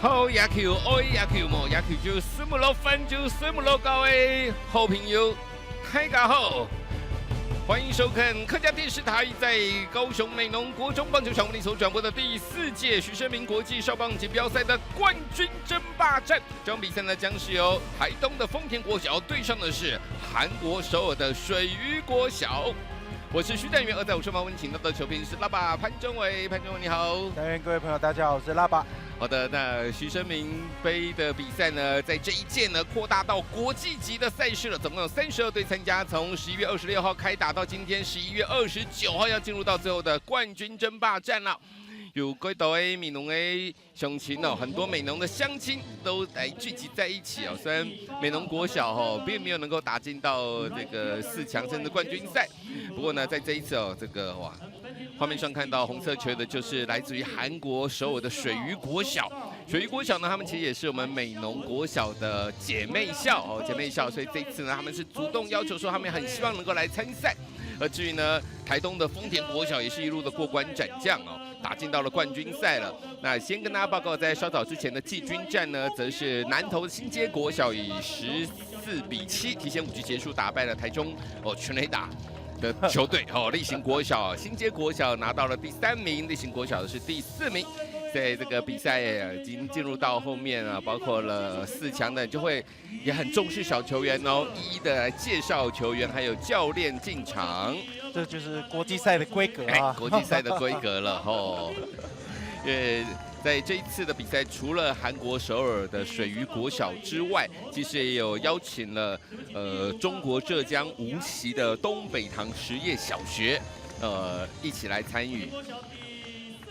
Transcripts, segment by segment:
好野球，愛野球麼？野球就36分就36高的好朋友，大家好，欢迎收看客家电视台在高雄美浓国中棒球场为你所转播的第4届徐生明国际少棒锦标赛的冠军争霸战。这场比赛呢，将是由台东的丰田国小对上的是韩国首尔的水鱼国小。我是徐展元，而在我身旁为你请到的球评是拉巴潘中伟，潘中伟你好。展元，各位朋友，大家好，我是拉巴。好的，那徐生明杯的比赛呢，在这一届呢扩大到国际级的赛事了，总共有32队参加，从11月26号开打到今天11月29号，要进入到最后的冠军争霸战了。有几道的美浓的乡亲哦，很多美浓的乡亲都来聚集在一起哦。虽然美浓国小哦，并没有能够打进到这个4强甚至冠军赛，不过呢，在这一次哦，这个哇，画面上看到红色球的就是来自于韩国首尔的水鱼国小。水鱼国小呢，他们其实也是我们美浓国小的姐妹校哦，姐妹校，所以这一次呢，他们是主动要求说，他们很希望能够来参赛。而至于呢，台东的丰田国小也是一路的过关斩将哦，打进到了冠军赛了。那先跟大家报告，在稍早之前的季军战呢，则是南投新街国小以14-7提前5局结束打败了台中全垒打的球队例行国小，新街国小拿到了第3名，例行国小的是第4名。在这个比赛已经进入到后面啊，包括了4强的，就会也很重视小球员哦，一一的来介绍球员，还有教练进场。这就是国际赛的规格啊，国际赛的规格了哦。在这一次的比赛，除了韩国首尔的水鱼国小之外，其实也有邀请了中国浙江无锡的东北堂实业小学一起来参与，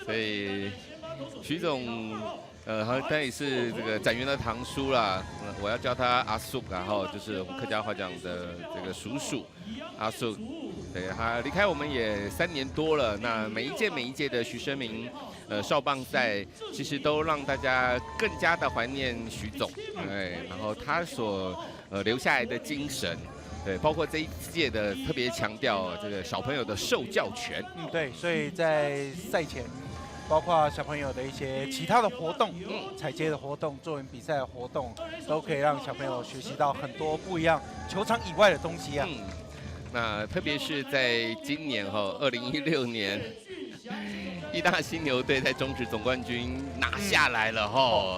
所以徐总他也是这个展元的堂叔啦，我要叫他阿叔，然后就是我们客家话讲的这个叔叔阿叔。对，他离开我们也3年多了，那每一届的徐生明少棒赛，其实都让大家更加的怀念徐总，对，然后他所留下来的精神。对，包括这一届的特别强调这个小朋友的受教权。对，所以在赛前，包括小朋友的一些其他的活动，踩街的活动、作文比赛的活动，都可以让小朋友学习到很多不一样球场以外的东西啊。那特别是在今年2016年，义大犀牛队在中职总冠军拿下来了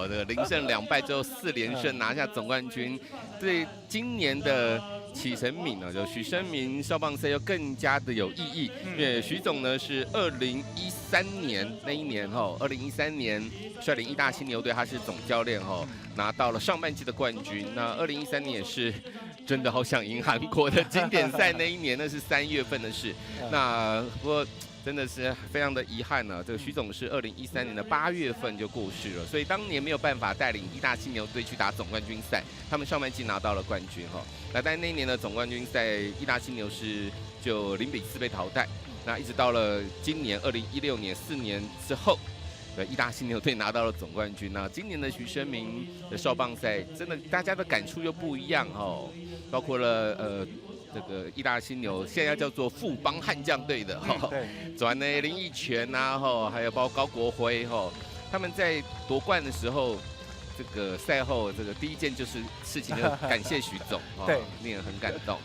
这个0胜2败之后4连胜拿下总冠军，对今年的启程敏就徐生明少棒赛又更加的有意义，因为徐总呢是2013年那一年2013年率领义大犀牛队，他是总教练拿到了上半季的冠军。那2013年也是真的好想赢韩国的经典赛那一年，那是3月份的事。那不过真的是非常的遗憾呢，这个徐总是2013年的8月份就过世了，所以当年没有办法带领义大犀牛队去打总冠军赛，他们上半季拿到了冠军那在那一年的总冠军赛，义大犀牛是就0-4被淘汰。那一直到了今年2016年4年之后，义大犀牛队拿到了总冠军。那今年的徐生明的少棒赛，真的大家的感触又不一样包括了这个义大犀牛现在叫做富邦悍将队的转呢林奕泉还有包括高国辉他们在夺冠的时候，这个赛后这个第一件就是事情就感谢徐总对，令人很感动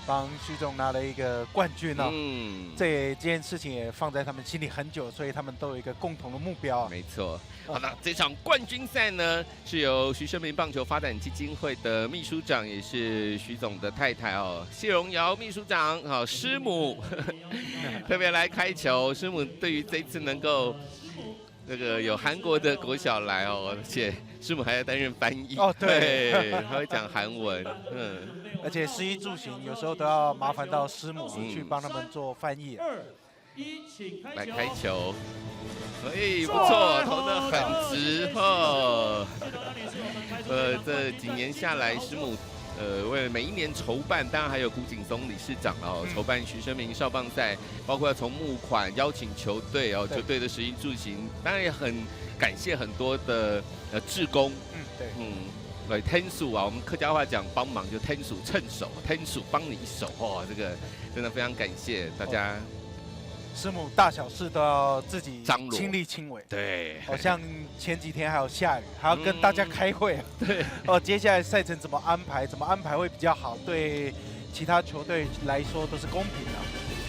帮徐总拿了一个冠军这件事情也放在他们心里很久，所以他们都有一个共同的目标没错。好的，这场冠军赛呢，是由徐生明棒球发展基金会的秘书长，也是徐总的太太谢荣瑶秘书长师母特别来开球。师母对于这一次能够这个有韩国的国小来而且师母还要担任翻译对，他会讲韩文而且食衣住行有时候都要麻烦到师母去帮他们做翻译。来开球，不错，投得很直这几年下来，师母为了每一年筹办，当然还有古景松理事长筹办徐生明少棒赛，包括从募款、邀请球队球队的食衣住行，当然也很感谢很多的志工，对，天数我们客家话讲帮忙就天数趁手，天数帮你一手这个真的非常感谢大家。师母大小事都要自己张罗亲力亲为。对，好像前几天还有下雨，还要跟大家开会。对，接下来赛程怎么安排？怎么安排会比较好？对其他球队来说都是公平的。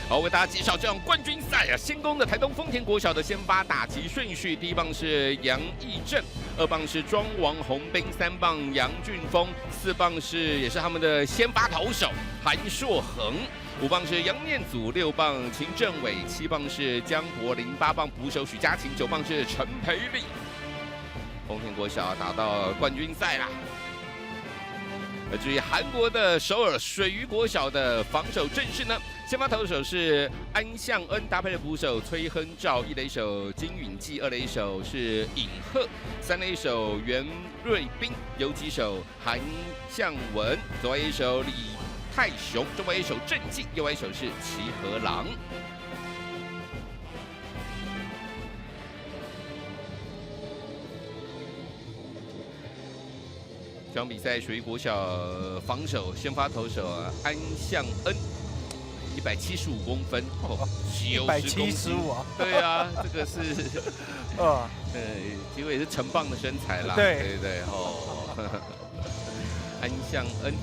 好，为大家介绍这场冠军赛啊，先攻的台东丰田国小的先发打击顺序，第一棒是杨义正，2棒是庄王宏斌，3棒杨俊峰，4棒也是他们的先发投手韩硕恒，5棒是杨念祖，6棒秦正伟，7棒是江柏林，8棒捕手许家勤，9棒是陈培立。丰田国小打到冠军赛啦。至于韩国的首尔水鱼国小的防守阵势呢？先发投手是安相恩，搭配的捕手崔亨照，一垒手金允纪，二垒手是尹赫，三垒手袁瑞斌，游击手韩向文，左外野手李泰雄，中外野手郑进，右外野手是齐和郎。这场比赛属于国小防守先发投手安相恩，175公分，90公斤，175啊！对啊，这个是，结果也是成棒的身材啦。对对哦，安相恩。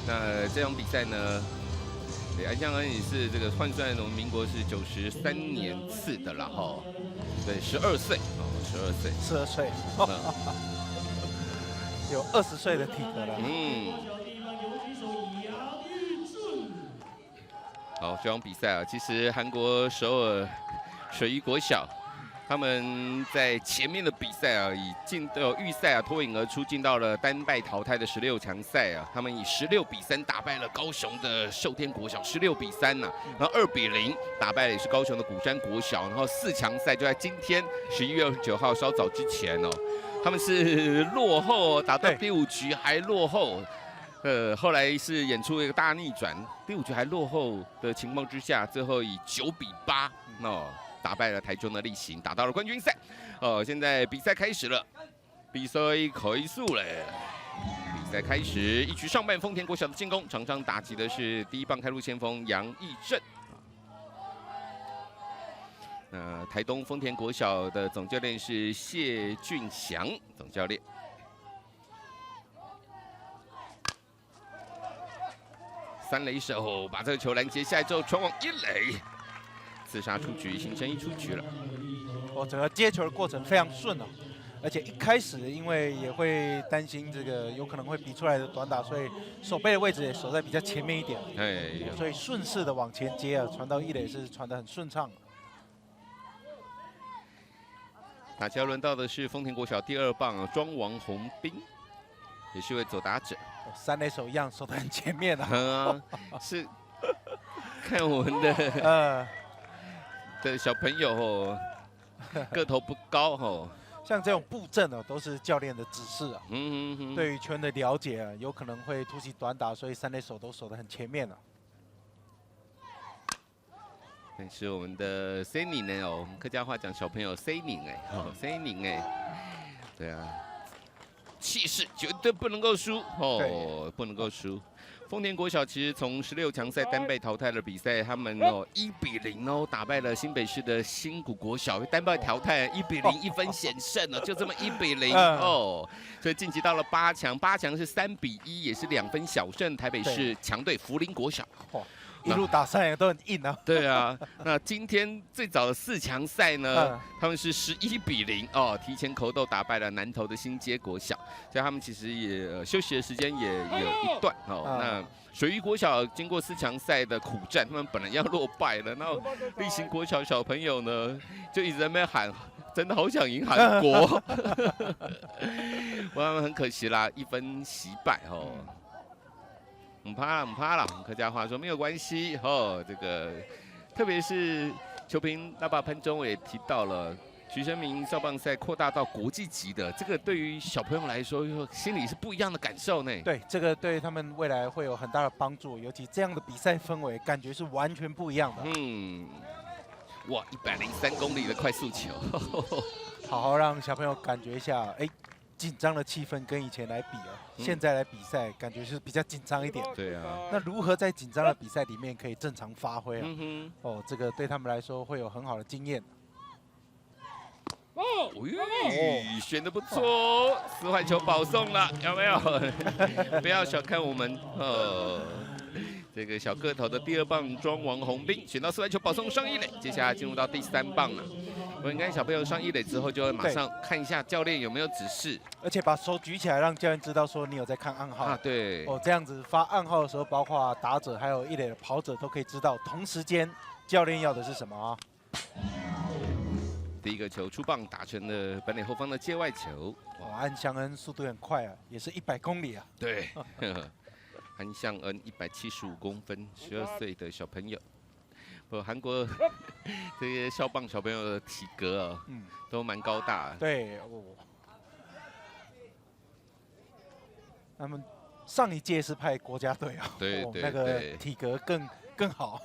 那这场比赛呢？对，安相恩也是这个换算民国是93年次的啦，哈。对，12岁哦，12岁，12岁，有20岁的体格了。好，这场比赛啊，其实韩国首尔水鱼国小他们在前面的比赛啊，已进到预赛啊，脱颖而出，进到了单败淘汰的16强赛啊。他们以16比3打败了高雄的寿天国小，16比3呐、然后2比0打败了也是高雄的鼓山国小，然后4强赛就在今天11月29号稍早之前哦，他们是落后，打到第5局还落后。后来是演出一个大逆转，第5局还落后的情况之下，最后以9比8打败了台中的例行，打到了冠军赛。现在比赛开始了，比赛开始了。比赛开始，1局上半，丰田国小的进攻，场上打击的是第一棒开路先锋杨义正。台东丰田国小的总教练是谢俊祥总教练。3垒手把这个球拦截下来之后，传往1垒。自杀出局，形成1出局了。整个接球的过程非常顺哦，而且一开始因为也会担心这个有可能会比出来的短打，所以守备的位置也守在比较前面一点，所以顺势的往前接啊，传到1垒是传得很顺畅。打球轮到的是丰田国小第2棒庄王宏斌，也是位左打者。3垒手一样守得很前面啊，是看我们的小朋友个头不高像这种布阵都是教练的指示啊。对于球员的了解啊，有可能会突袭短打，所以3垒手都守得很前面了。但是我们的 C 宁呢我们客家话讲小朋友 C 宁C 宁对啊，气势绝对不能够输不能够输。丰田国小其实从16强赛单败淘汰的比赛，他们1比0打败了新北市的新谷国小，单败淘汰1比0，1分险胜就这么1比0所以晋级到了8强，8强是3比1，也是2分小胜台北市强队福林国小。一路打上来都很硬啊。对啊，那今天最早的4强赛呢，他们是11比0提前口斗打败了南投的新街国小，所以他们其实也休息的时间也有一段那水鱼国小经过4强赛的苦战，他们本来要落败了，然后例行国小小朋友呢就一直在那边喊。真的好想赢韩国，他们很可惜啦，1分惜败唔怕啦，我们客家话说没有关系这个特别是球评那把潘中伟也提到了，徐生明少棒赛扩大到国际级的，这个对于小朋友来说，心里是不一样的感受呢。对，这个对他们未来会有很大的帮助，尤其这样的比赛氛围，感觉是完全不一样的。哇，103公里的快速球，好好让小朋友感觉一下，紧张的气氛跟以前来比啊，现在来比赛感觉是比较紧张一点。对啊，那如何在紧张的比赛里面可以正常发挥啊？嗯哦，这个对他们来说会有很好的经验。选的不错哦，四坏球保送了，有没有？不要小看我们这个小个头的第2棒庄王宏斌，选到四坏球保送上1垒，接下来进入到第3棒了。我应该小朋友上1垒之后，就会马上看一下教练有没有指示，而且把手举起来，让教练知道说你有在看暗号啊。对，哦，这样子发暗号的时候，包括打者还有1垒的跑者都可以知道同时间教练要的是什么啊。第1个球出棒，打成了本垒后方的界外球。哇，安祥恩速度很快啊，也是100公里啊。对，安相恩175公分，12岁的小朋友。韩国这些校棒小朋友的体格啊，都蛮高大的。对，哦，他们上一届是派国家队啊，对，那个体格更好。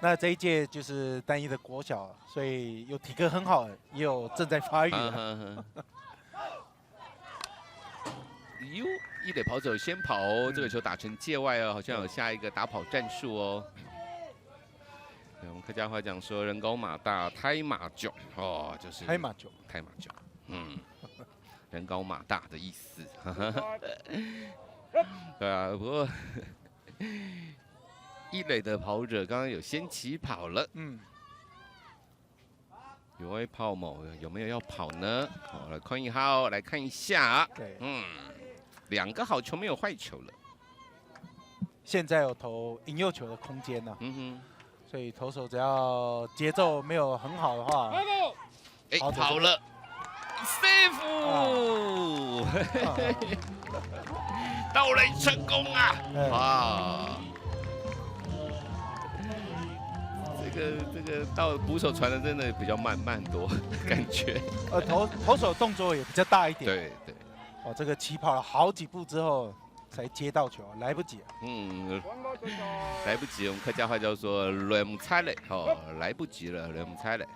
那这一届就是单一的国小，所以有体格很好，也有正在发育的。哟，1垒跑者先跑哦，这个球打成界外哦，好像有下一个打跑战术哦。我们客家话讲说人高马大，胎马囧哦，就是胎马囧，人高马大的意思。对啊，不过1垒的跑者刚刚有先起跑了，有位炮某有没有要跑呢？好，来看1号，来看一下。对，2个好球没有坏球了。现在有投引诱球的空间呢。所以投手只要节奏没有很好的话，跑了 ，safe， 盗垒成功啊！哇，这个到捕手传的真的比较慢很多，感觉。投手动作也比较大一点。对。哦，这个起跑了好几步之后才接到球，来不及。来不及，我们客家话叫做来唔猜嘞，来不及了，来唔猜嘞。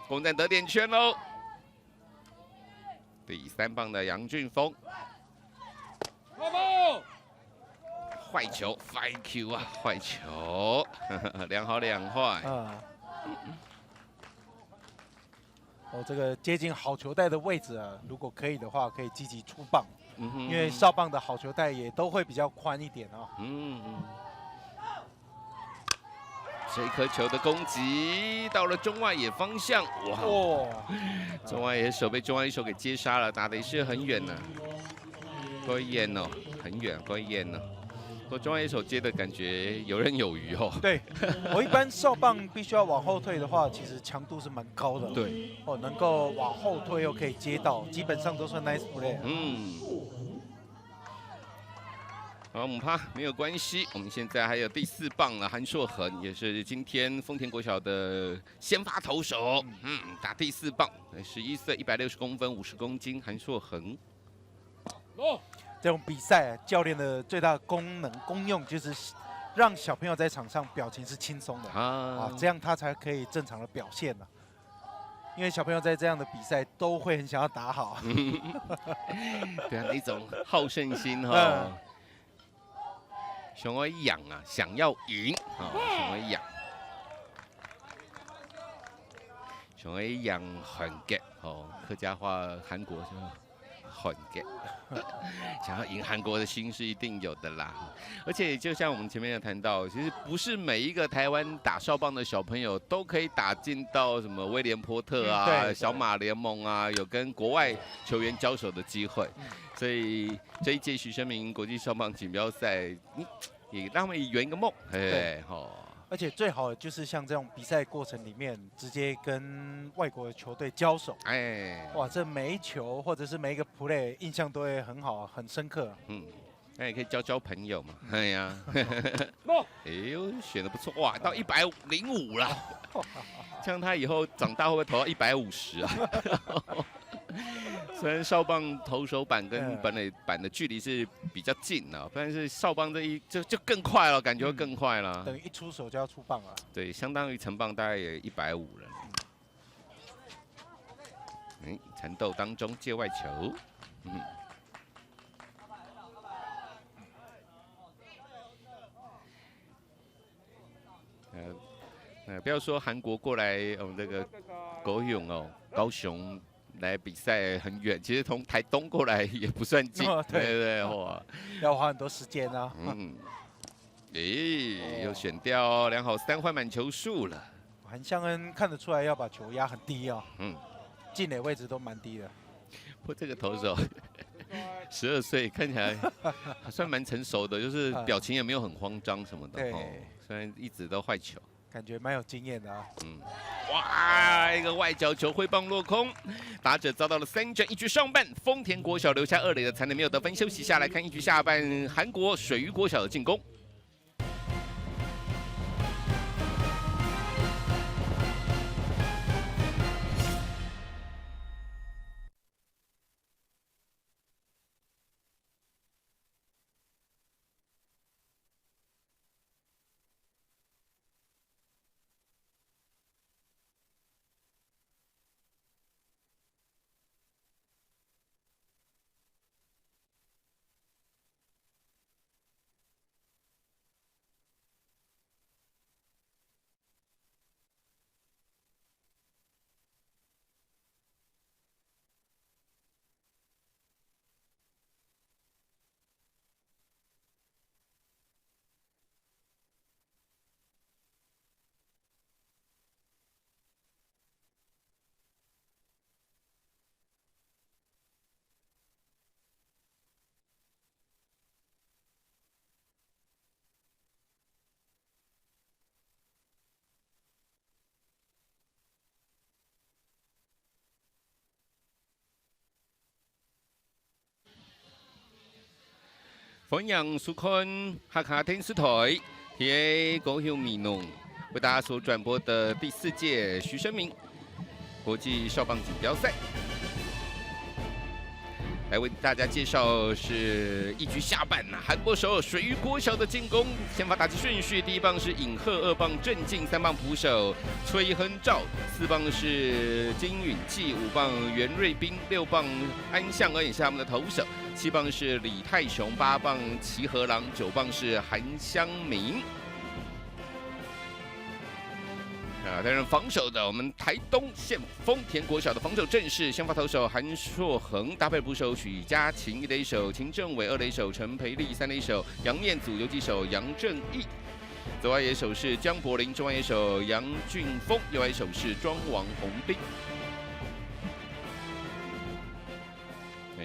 攻占得点圈喽。第3棒的杨俊峰，坏球 ，5 Q 啊，坏球，2好2坏。这个接近好球带的位置啊，如果可以的话，可以积极出棒。因为少棒的好球带也都会比较宽一点啊。这颗球的攻击到了中外野方向，哇！中外野手被中外野手给接杀了，打的也是很远呢。够远哦，很远，够远哦。不过中外野手接的感觉游刃有余哦。对，我一般少棒必须要往后退的话，其实强度是蛮高的。对，能够往后退又可以接到，基本上都算 nice play。好，母趴没有关系，我们现在还有第4棒了，韩硕恒也是今天丰田国小的先发投手，打第4棒，11岁，160公分，50公斤，韩硕恒。这种比赛，教练的最大功用就是让小朋友在场上表情是轻松的这样他才可以正常的表现呢。因为小朋友在这样的比赛都会很想要打好。对啊，那种好胜心想要养啊，想要赢想要养，想要养很 get 客家话韩国就很 get， 想要赢韩国的心是一定有的啦。而且就像我们前面有谈到，其实不是每一个台湾打少棒的小朋友都可以打进到什么威廉波特啊、小马联盟啊，有跟国外球员交手的机会。所以这一届徐生明国际少棒锦标赛，也让他们圆一个梦。而且最好的就是像这种比赛过程里面，直接跟外国的球队交手。哇，这每一球或者是每一个 play 印象都会很好，很深刻。那也可以交朋友嘛。哎呦，选的不错哇，到105了。像他以后长大会不会投到150啊？虽然少棒投手板跟本垒板的距离是比较近的，但是少棒这就更快了，感觉会更快了。等于一出手就要出棒了。对，相当于成棒大概也150了。缠斗当中界外球，不要说韩国过来，那个高雄来比赛很远，其实从台东过来也不算近，对，哇，要花很多时间啊。又选掉良好3坏满球数了。韩湘恩看得出来要把球压很低啊，进垒位置都蛮低的。不过这个投手12岁，看起来还算蛮成熟的，就是表情也没有很慌张什么的。虽然一直都坏球。 感觉蛮有经验的啊！哇，一个外角球挥棒落空，打者遭到了3振，1局上半，丰田国小留下2垒的残垒没有得分，休息下来看1局下半，韩国水鱼国小的进攻。 歡迎收看客家電視台 TA 高雄米農為大家所轉播的第4屆徐生明國際少棒錦標賽。來為大家介紹是1局下半韓國手水魚國小的進攻，先發打擊順序，第1棒是尹赫，2棒鄭敬，3棒捕手崔亨兆，4棒是金允季，5棒袁瑞斌，6棒安相恩也是他們的投手。 7棒是李泰雄，8棒齐和郎，9棒是韩湘明。担任防守的我们台东县丰田国小的防守阵势，先发投手韩硕恒，搭配捕手许家勤，1垒手秦正伟，2垒手陈培利，3垒手杨念祖，游击手杨正义。左外野手是江柏林，中外野手杨俊峰，右外野手是庄王宏斌。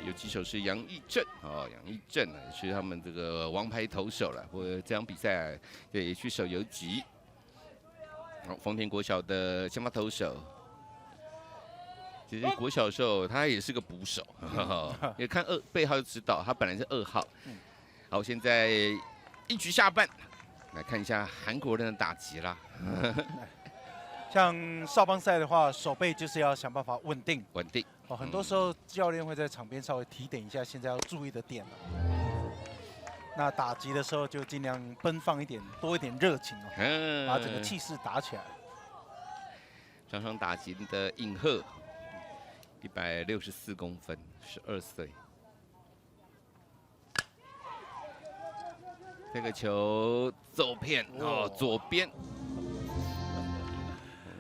游击手是杨义正杨义正也是他们这个王牌投手了。不过这场比赛也去守游击。丰田国小的先发投手，其实国小的时候他也是个捕手，也看背号就知道他本来是2号。好，现在1局下半，来看一下韩国人的打击啦。像少棒赛的话，手背就是要想办法稳定。稳定。很多时候教练会在场边稍微提点一下，现在要注意的点了。那打击的时候就尽量奔放一点，多一点热情哦，把整个气势打起来。场上打击的尹赫，164公分，12岁。这个球走偏左边。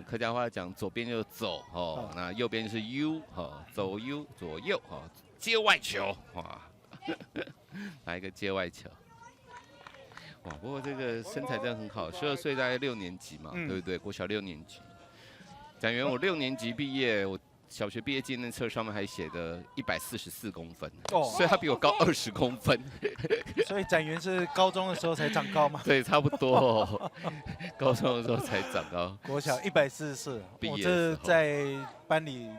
客家话讲，左边就走那右边是 U 走 U 左右接外球哇，来一个接外球，哇！不过这个身材真的很好，12岁大概6年级嘛，对不对？国小6年级。展元我6年级毕业，我小学毕业纪念册上面还写的144公分，所以他比我高20公分。所以展元是高中的时候才长高吗？对，差不多高中的时候才长高。国小144，我这在班里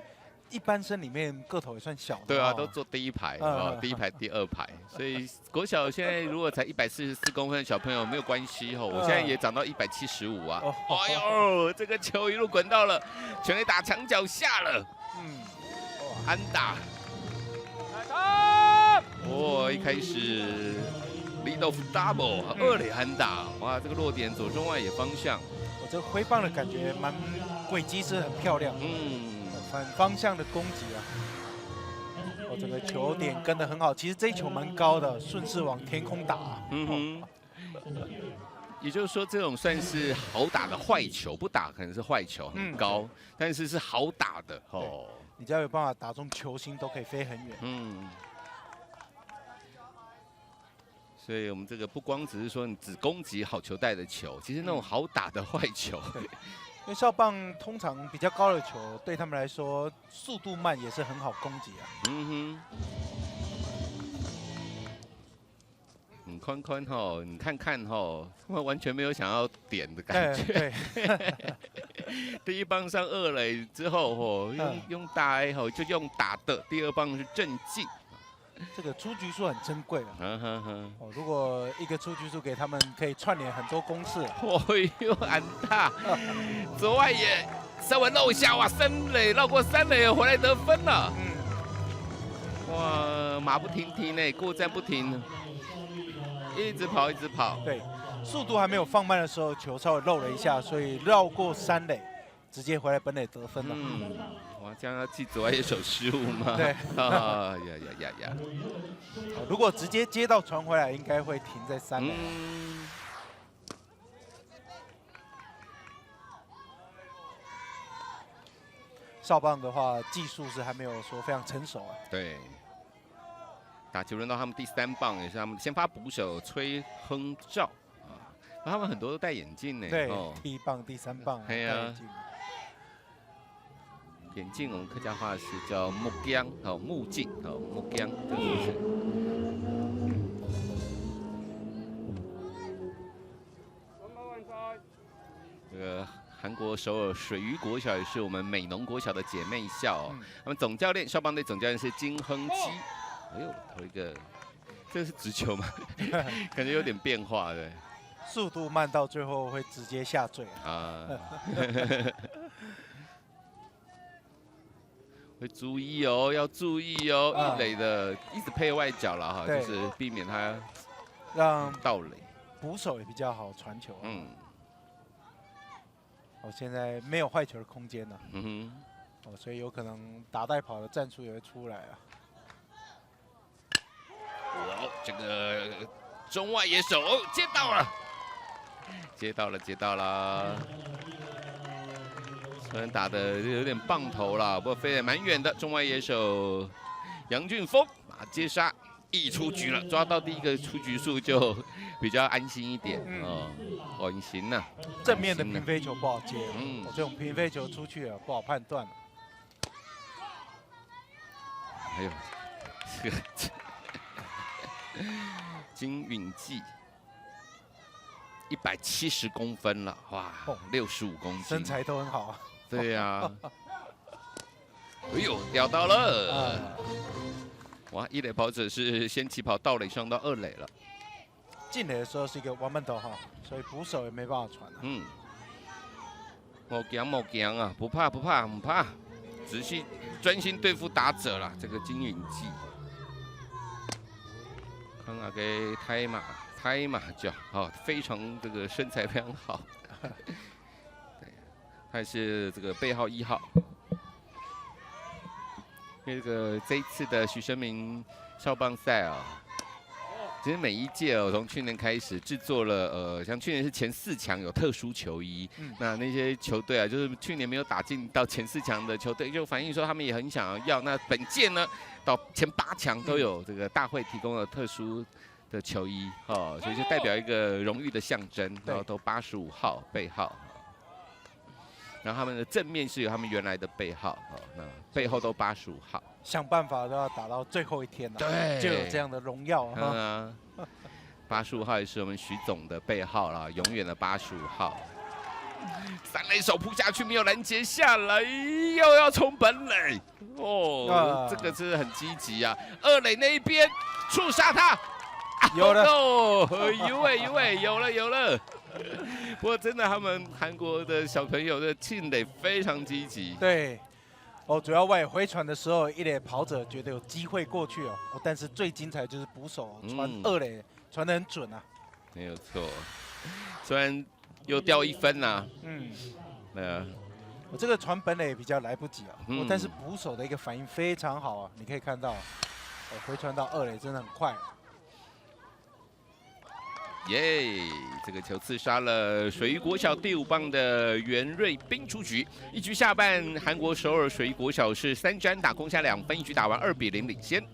一般生里面个头也算小的。对啊，都坐第1排第1排、第2排。所以国小现在如果才144公分的小朋友没有关系我现在也长到175啊。哎呦，这个球一路滚到了全垒打墙角下了。安打。 一开始 lead off double 2垒安打，哇，这个落点左中外野方向，我这挥棒的感觉轨迹是很漂亮，反方向的攻击啊，整个球点跟得很好。其实这一球蛮高的，顺势往天空打。也就是说，这种算是好打的坏球，不打可能是坏球，很高，但是是好打的哦。你只要有办法打中球心，都可以飞很远。所以我们这个不光只是说你只攻击好球带的球，其实那种好打的坏球，因为少棒通常比较高的球，对他们来说速度慢也是很好攻击啊。你宽宽吼，你看看吼，完全没有想要点的感觉。对，第一棒上二垒之后吼，用大 A 吼就用打的，第二棒是正进。这个出局数很珍贵啊。如果一个出局数给他们，可以串联很多攻势。呦，安大，左外野稍微漏一下，哇，三垒绕过三垒回来得分了。哇，马不停蹄呢，过站不停。一直跑，一直跑。对，速度还没有放慢的时候，球稍微漏了一下，所以绕过三垒，直接回来本垒得分了。哇，这样要记左外野手失误吗？对。呀。如果直接接到传回来，应该会停在三垒。少棒的话，技术是还没有说非常成熟啊。对。打球轮到他们第3棒，也是他们先发捕手崔亨兆啊，他们很多都戴眼镜呢。对，第1棒、第3棒。对呀。眼镜我们客家话是叫木姜，木镜，木姜，就是这个韩国首尔水鱼国小也是我们美浓国小的姐妹校哦。他们总教练少棒队总教练是金亨基。哎呦，投一个，这个是直球吗？感觉有点变化，对。速度慢到最后会直接下坠啊。会注意哦，要注意哦，一垒的一直配外角了哈，就是避免他让盗垒。捕手也比较好传球。现在没有坏球的空间了。所以有可能打带跑的战术也会出来啊。这个中外野手接到了，接到了。虽然打的有点棒头了，不过飞得蛮远的。中外野手杨俊峰接杀一出局了，抓到第一个出局数就比较安心一点稳行呐。正面的平飞球不好接，这种平飞球出去了不好判断。还有这个。金允季170公分了，哇，65公斤，身材都很好啊。对呀。哎呦，钓到了！哇，一垒跑者是先起跑盗垒上到2垒了。进垒的时候是一个弯慢投哈，所以捕手也没办法传。莫惊啊，不怕，仔细专心对付打者了。这个金允季。看那个胎马脚，非常这个身材非常好。对，他是这个背号1号。因为这一次的徐生明少棒赛啊，其实每一届从去年开始制作了像去年是前4强有特殊球衣，那些球队啊，就是去年没有打进到前4强的球队，就反映说他们也很想要。那本届呢，到前8强都有这个大会提供了特殊的球衣所以就代表一个荣誉的象征，然后都85号背号。然后他们的正面是有他们原来的背号，那背后都85号。想办法都要打到最后一天了，对，就有这样的荣耀啊。85号也是我们徐总的背号啦，永远的85号。3垒手扑下去没有拦截下来，又要冲本垒，这个真的很积极啊。2垒那一边触杀他，有了，有了。不过真的，他们韩国的小朋友的进垒非常积极。对，主要外野回传的时候，一垒跑者觉得有机会过去但是最精彩就是捕手传2垒传得很准啊。没有错，虽然又掉1分呐。我这个传本垒比较来不及啊，但是嗯捕手的一个反应非常好啊，你可以看到，回传到二垒真的很快。耶！这个球刺杀了水鱼国小第5棒的袁瑞斌出局。一局下半，韩国首尔水鱼国小是3支安打攻下2分，一局打完2比0领先。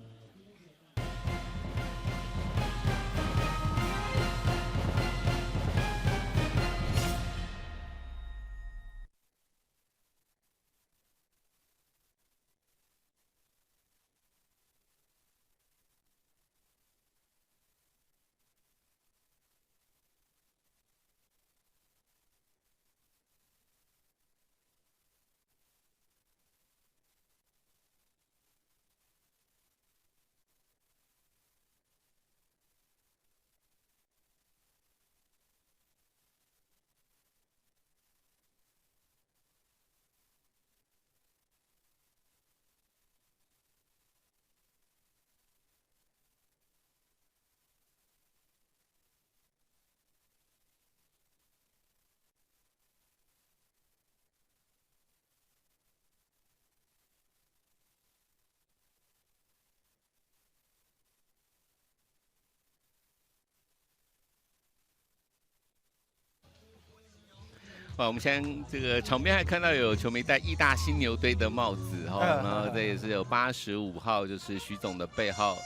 我们现在这个场边还看到有球迷戴义大犀牛队的帽子哈，然后这也是有85号，就是徐总的背号。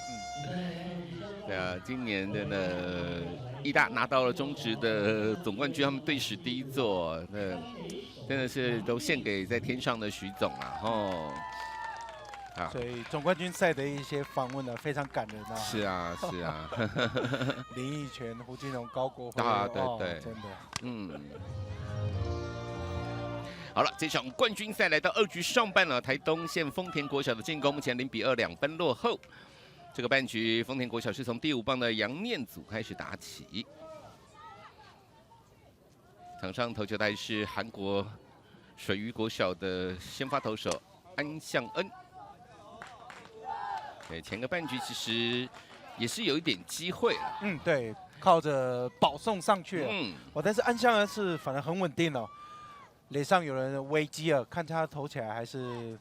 对啊，今年真的义大拿到了中职的总冠军，他们队史第1座，那真的是都献给在天上的徐总啊，哦。所以总冠军赛的一些访问呢，非常感人啊。是啊，是啊。林益全、胡金龙、高国辉啊，对对，真的，好了，这场冠军赛来到2局上半了，台东县丰田国小的进攻目前0比2，2分落后。这个半局，丰田国小是从第5棒的杨念祖开始打起。场上投球台是韩国水鱼国小的先发投手安相恩。对，前个半局其实也是有一点机会了。对，靠着保送上去了。但是安相恩是反而很稳定哦。垒上有人危机了，看他投起来还是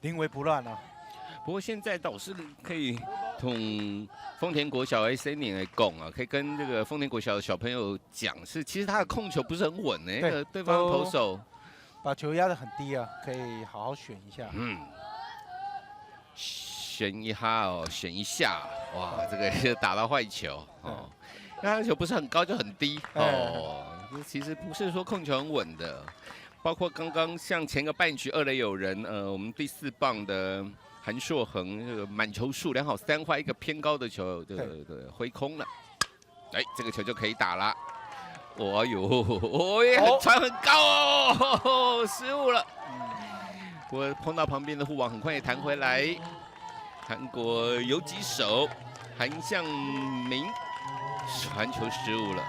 临危不乱啊。不过现在倒是可以同丰田国小 AC 年来讲啊，可以跟这个丰田国小的小朋友讲，其实他的控球不是很稳呢，对方投手把球压得很低啊，可以好好选一下。选一下哦，选一下，哇，这个打到坏球哦，他的球不是很高就很低哦，其实不是说控球很稳的。包括刚刚像前个半局2垒有人，我们第4棒的韩硕恒这个满球数良好3坏，一个偏高的球，对，挥空了。哎，这个球就可以打了。哦呦，也很传很高哦，失误了。我碰到旁边的护网，很快也弹回来。韩国游击手韩向明传球失误了。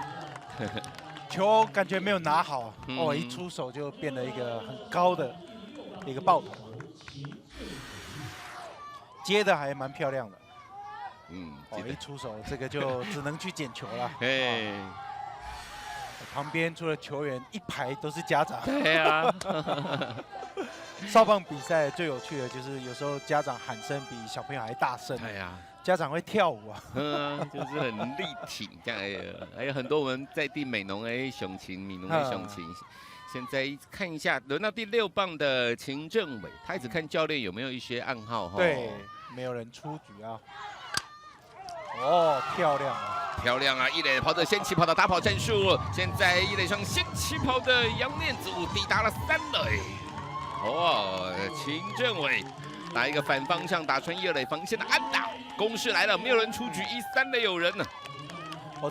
球感觉没有拿好，一出手就变了一个很高的一个爆头，接的还蛮漂亮的。一出手这个就只能去捡球了。旁边除了球员，一排都是家长。对啊。少棒比赛最有趣的就是有时候家长喊声比小朋友还大声。对呀。家长会跳舞啊，就是很力挺这样，还有很多我们在地美浓雄禽、米农雄禽。现在看一下，轮到第6棒的秦政伟，他一直看教练有没有一些暗号。对，没有人出局啊。漂亮啊！漂亮啊！一垒跑者先起跑的打跑战术，现在一垒上先起跑的杨念祖抵达了3垒。秦政伟打一个反方向，打穿2垒防线的安打，攻势来了，没有人出局，3垒有人呢。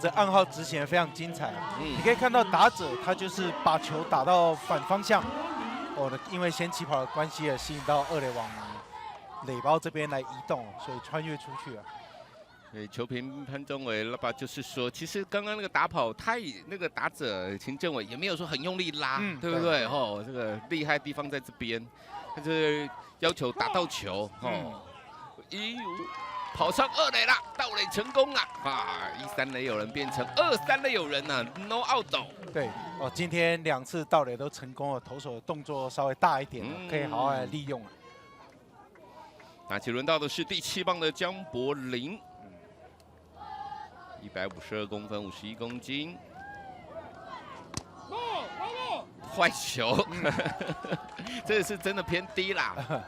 这暗号执行得非常精彩。你可以看到打者他就是把球打到反方向，因为先起跑的关系吸引到2垒往垒包这边来移动，所以穿越出去了。对，球评潘宗伟老爸就是说，其实刚刚那个打跑，他也那个打者秦政伟也没有说很用力拉，对不对？这个厉害的地方在这边，他就是要求打到球，跑上2垒啦，盗垒成功啦！啊，1、3垒有人变成2、3垒有人呐，no out。对哦，今天2次盗垒都成功了，投手的动作稍微大一点了，可以好好来利用啊。打起轮到的是第7棒的江柏林，152公分，51公斤。坏球，这个是真的偏低啦，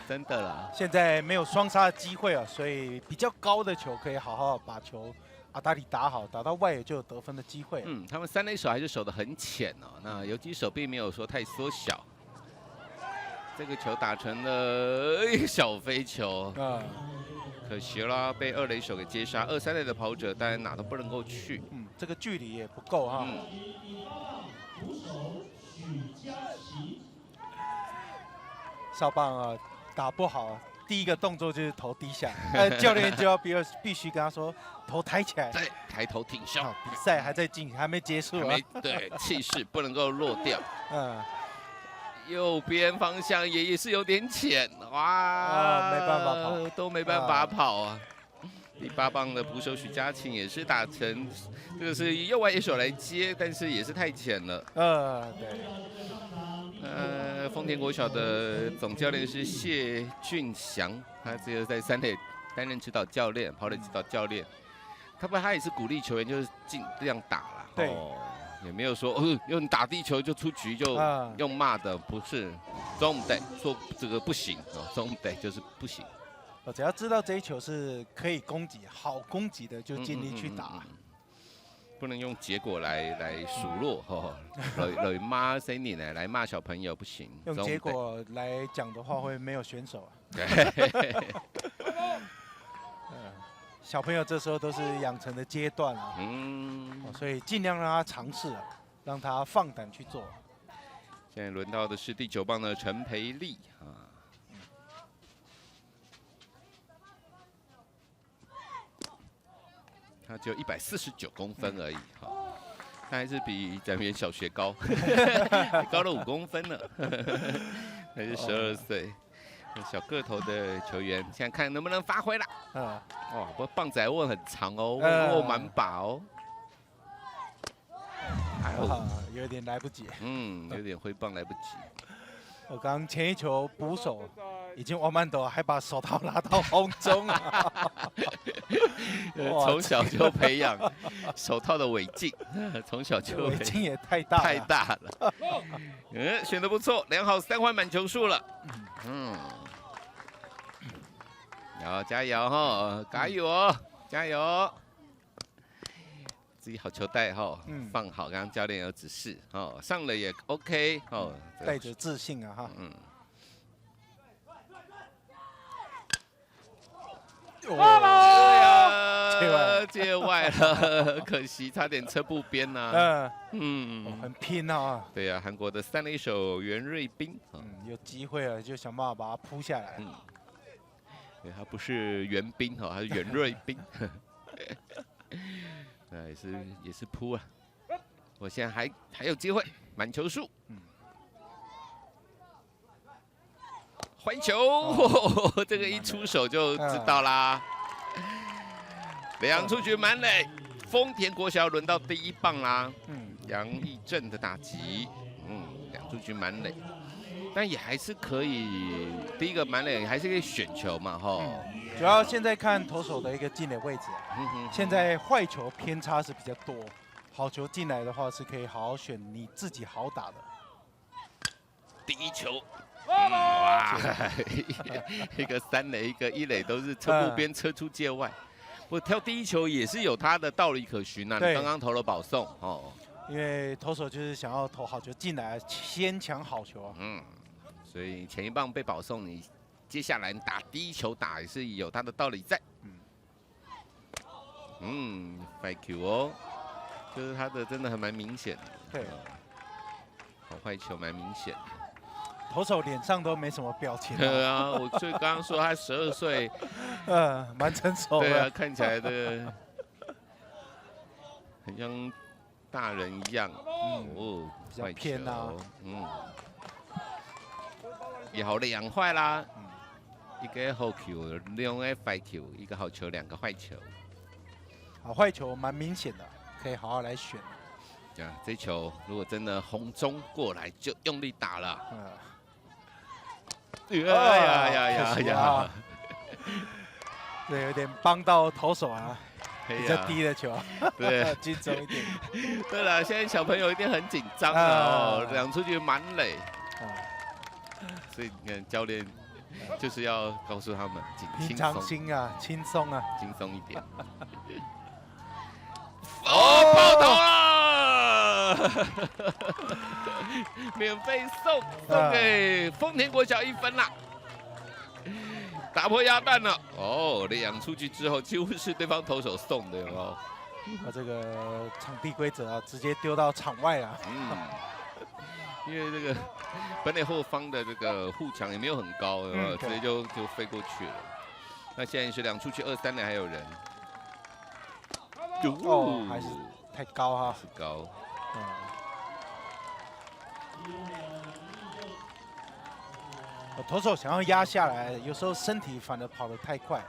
真的啦。现在没有双杀的机会啊，所以比较高的球可以好好把球打理打好，打到外野就有得分的机会。他们3垒手还是守得很浅哦，那游击手并没有说太缩小。这个球打成了一个小飞球，可惜啦，被2垒手给接杀。2、3垒的跑者当然哪都不能够去。这个距离也不够哈。少棒啊，打不好，第一个动作就是头低下，教练就要必须跟他说头抬起来，对，抬头挺胸。比赛还在进，还没结束啊。对，气势不能够落掉。右边方向也是有点浅，哇，没办法跑，都没办法跑啊。第8棒的捕手许家庆也是打成，这个是右外野手来接，但是也是太浅了。对。丰田国小的总教练是谢俊祥，他只有在3垒担任指导教练，跑垒指导教练。他也是鼓励球员就是尽量打啦。对。也没有说用打地球就出局就用骂的，不是，中午得说这个不行哦，中午得就是不行。只要知道这一球是可以攻击、好攻击的，就尽力去打。不能用结果来数落哦，来骂谁你呢？来骂小朋友不行。用结果来讲的话，会没有选手啊。对。小朋友这时候都是养成的阶段啊，所以尽量让他尝试，让他放胆去做。现在轮到的是第9棒的陈培丽啊，他只有149公分而已，他还是比展元小学高，高了5公分呢，还是12岁。小个头的球员，现在看能不能发挥啦。哇，不过棒仔握很长哦，握满把哦。有点来不及。有点挥棒来不及。我刚前一球捕手已经往慢斗，还把手套拿到红中啊！从小就培养手套的尾劲，从小就尾劲也太大了。选得不错，良好3环满球数了。要加油哈，加油哦，加油！自己好球带哈，放好，刚刚教练有指示哦，上了也 OK 哦，带着自信啊哈。界外了，可惜差点车步边呐。很拼啊。对呀，韩国的3垒手袁瑞彬，有机会了就想办法把他扑下来。对，他不是袁彬哈，他是袁瑞彬。也是扑啊！我现在还有机会，满球数。坏球，这个一出手就知道啦。2出局满垒，丰田国小轮到第1棒啦。杨义正的打击，2出局满垒，但也还是可以，第一个满垒还是可以选球嘛，主要现在看投手的一个进垒位置，现在坏球偏差是比较多，好球进来的话是可以好好选你自己好打的。第1球，哇，一个3垒，一个1垒，都是车步边车出界外。我挑第1球也是有他的道理可循啊，你刚刚投了保送哦。因为投手就是想要投好球进来，先抢好球啊。所以前1棒被保送，你接下来打第1球打也是有他的道理在。坏球哦，就是他的真的还蛮明显的。对，好坏球蛮明显。投手脸上都没什么表情。对啊，我就刚刚说他12岁，蛮成熟的。对啊，看起来的很像大人一样。比较偏啊。也好2坏啦。一个好球，两个坏球，一个好球，两个坏球。好坏球蛮明显的，可以好好来选。呀，这球如果真的红中过来，就用力打了。哎呀！对，有点帮到投手啊，比较低的球，对，精准一点。对了，现在小朋友一定很紧张哦，两出局满垒。所以你看教练就是要告诉他们，平常心啊，轻松啊，轻松一点。哦，爆头了！免费送给丰田国小1分啦，打破鸭蛋了。哦，两出局之后几乎是对方投手送的哦。这个场地规则啊，直接丢到场外啊。因为这个本垒后方的这个护墙也没有很高，直接就飞过去了。那现在是2出局2、3垒还有人。哦，还是太高哈，是高。投手想要压下来，有时候身体反而跑得太快，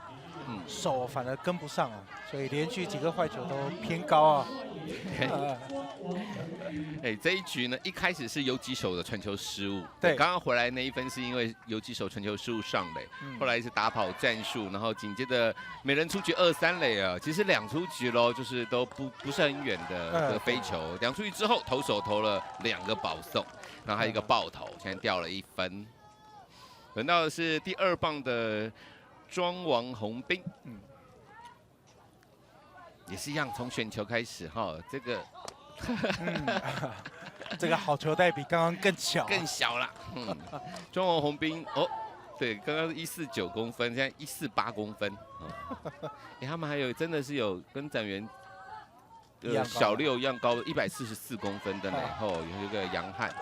手反而跟不上啊，所以连续几个坏球都偏高啊。这一局呢，一开始是游击手的传球失误，对，刚刚回来那1分是因为游击手传球失误上垒，后来是打跑战术，然后紧接着每人出局2、3垒啊，其实2出局喽，就是都不是很远的飞球，2出局之后投手投了2个保送，然后还有一个爆头，现在掉了1分。轮到的是第2棒的庄王宏斌，也是一样，从选球开始哈，这个，这个好球带比刚刚更小，更小了。庄王宏斌哦，对，刚刚是149公分，现在148公分。他们还有真的是有跟展元小6一样高的144公分的呢。有一个杨汉。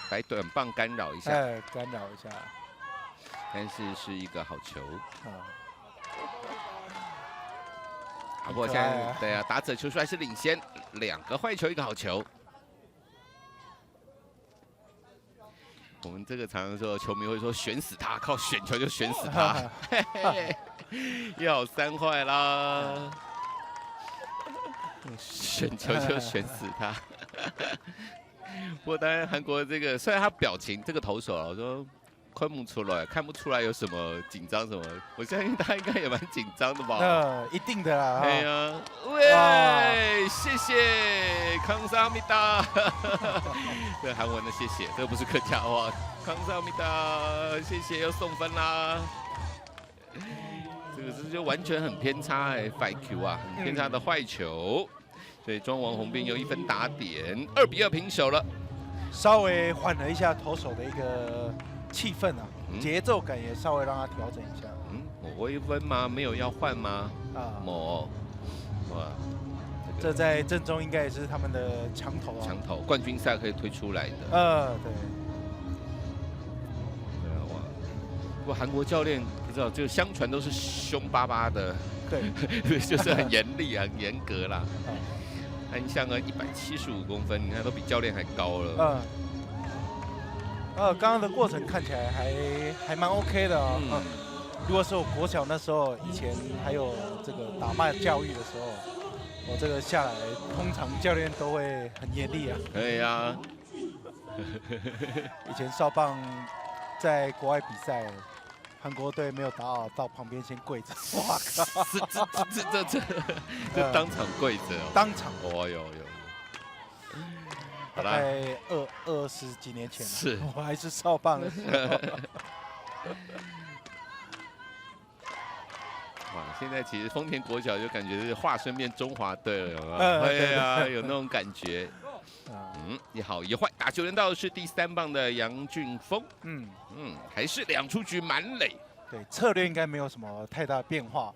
摆短棒干扰一下，干扰一下，但是一个好球。不过现在对啊，打者球数还是领先，2个坏球，1个好球。我们这个常常说，球迷会说选死他，靠选球就选死他，1好3坏啦，选球就选死他。不过当然，韩国这个虽然他表情这个投手啊，我说看不出来，看不出来有什么紧张什么，我相信他应该也蛮紧张的吧？一定的啦。对呀，喂，谢谢康萨米达，这韩文的谢谢，这不是客家话。康萨米达，谢谢，又送分啦。这个就完全很偏差坏球啊，很偏差的坏球。所以庄王宏斌有1分打点，2比2平手了，稍微缓了一下投手的一个气氛啊，节奏感也稍微让他调整一下。我1分吗？没有要换吗？哇，这在正中应该也是他们的强投啊，强投，冠军赛可以推出来的。对。对啊，哇！不过韩国教练不知道，就相传都是凶巴巴的，对，就是很严厉、很严格啦。安相啊，175公分，你看都比教练还高了。刚刚的过程看起来还蛮 OK 的啊。如果是我国小那时候，以前还有这个打骂教育的时候，我这个下来，通常教练都会很严厉啊。对呀。以前少棒在国外比赛，韩国队没有打好，到旁边先跪着。哇靠！这当场跪着哦。当场。有。大概20几年前了，是我还是少棒的时候。哇，现在其实丰田国小就感觉是化身变中华队了，有没有？对啊，有那种感觉。一好一坏，打球人到的是第3棒的杨俊峰。还是2出局满垒。对，策略应该没有什么太大变化。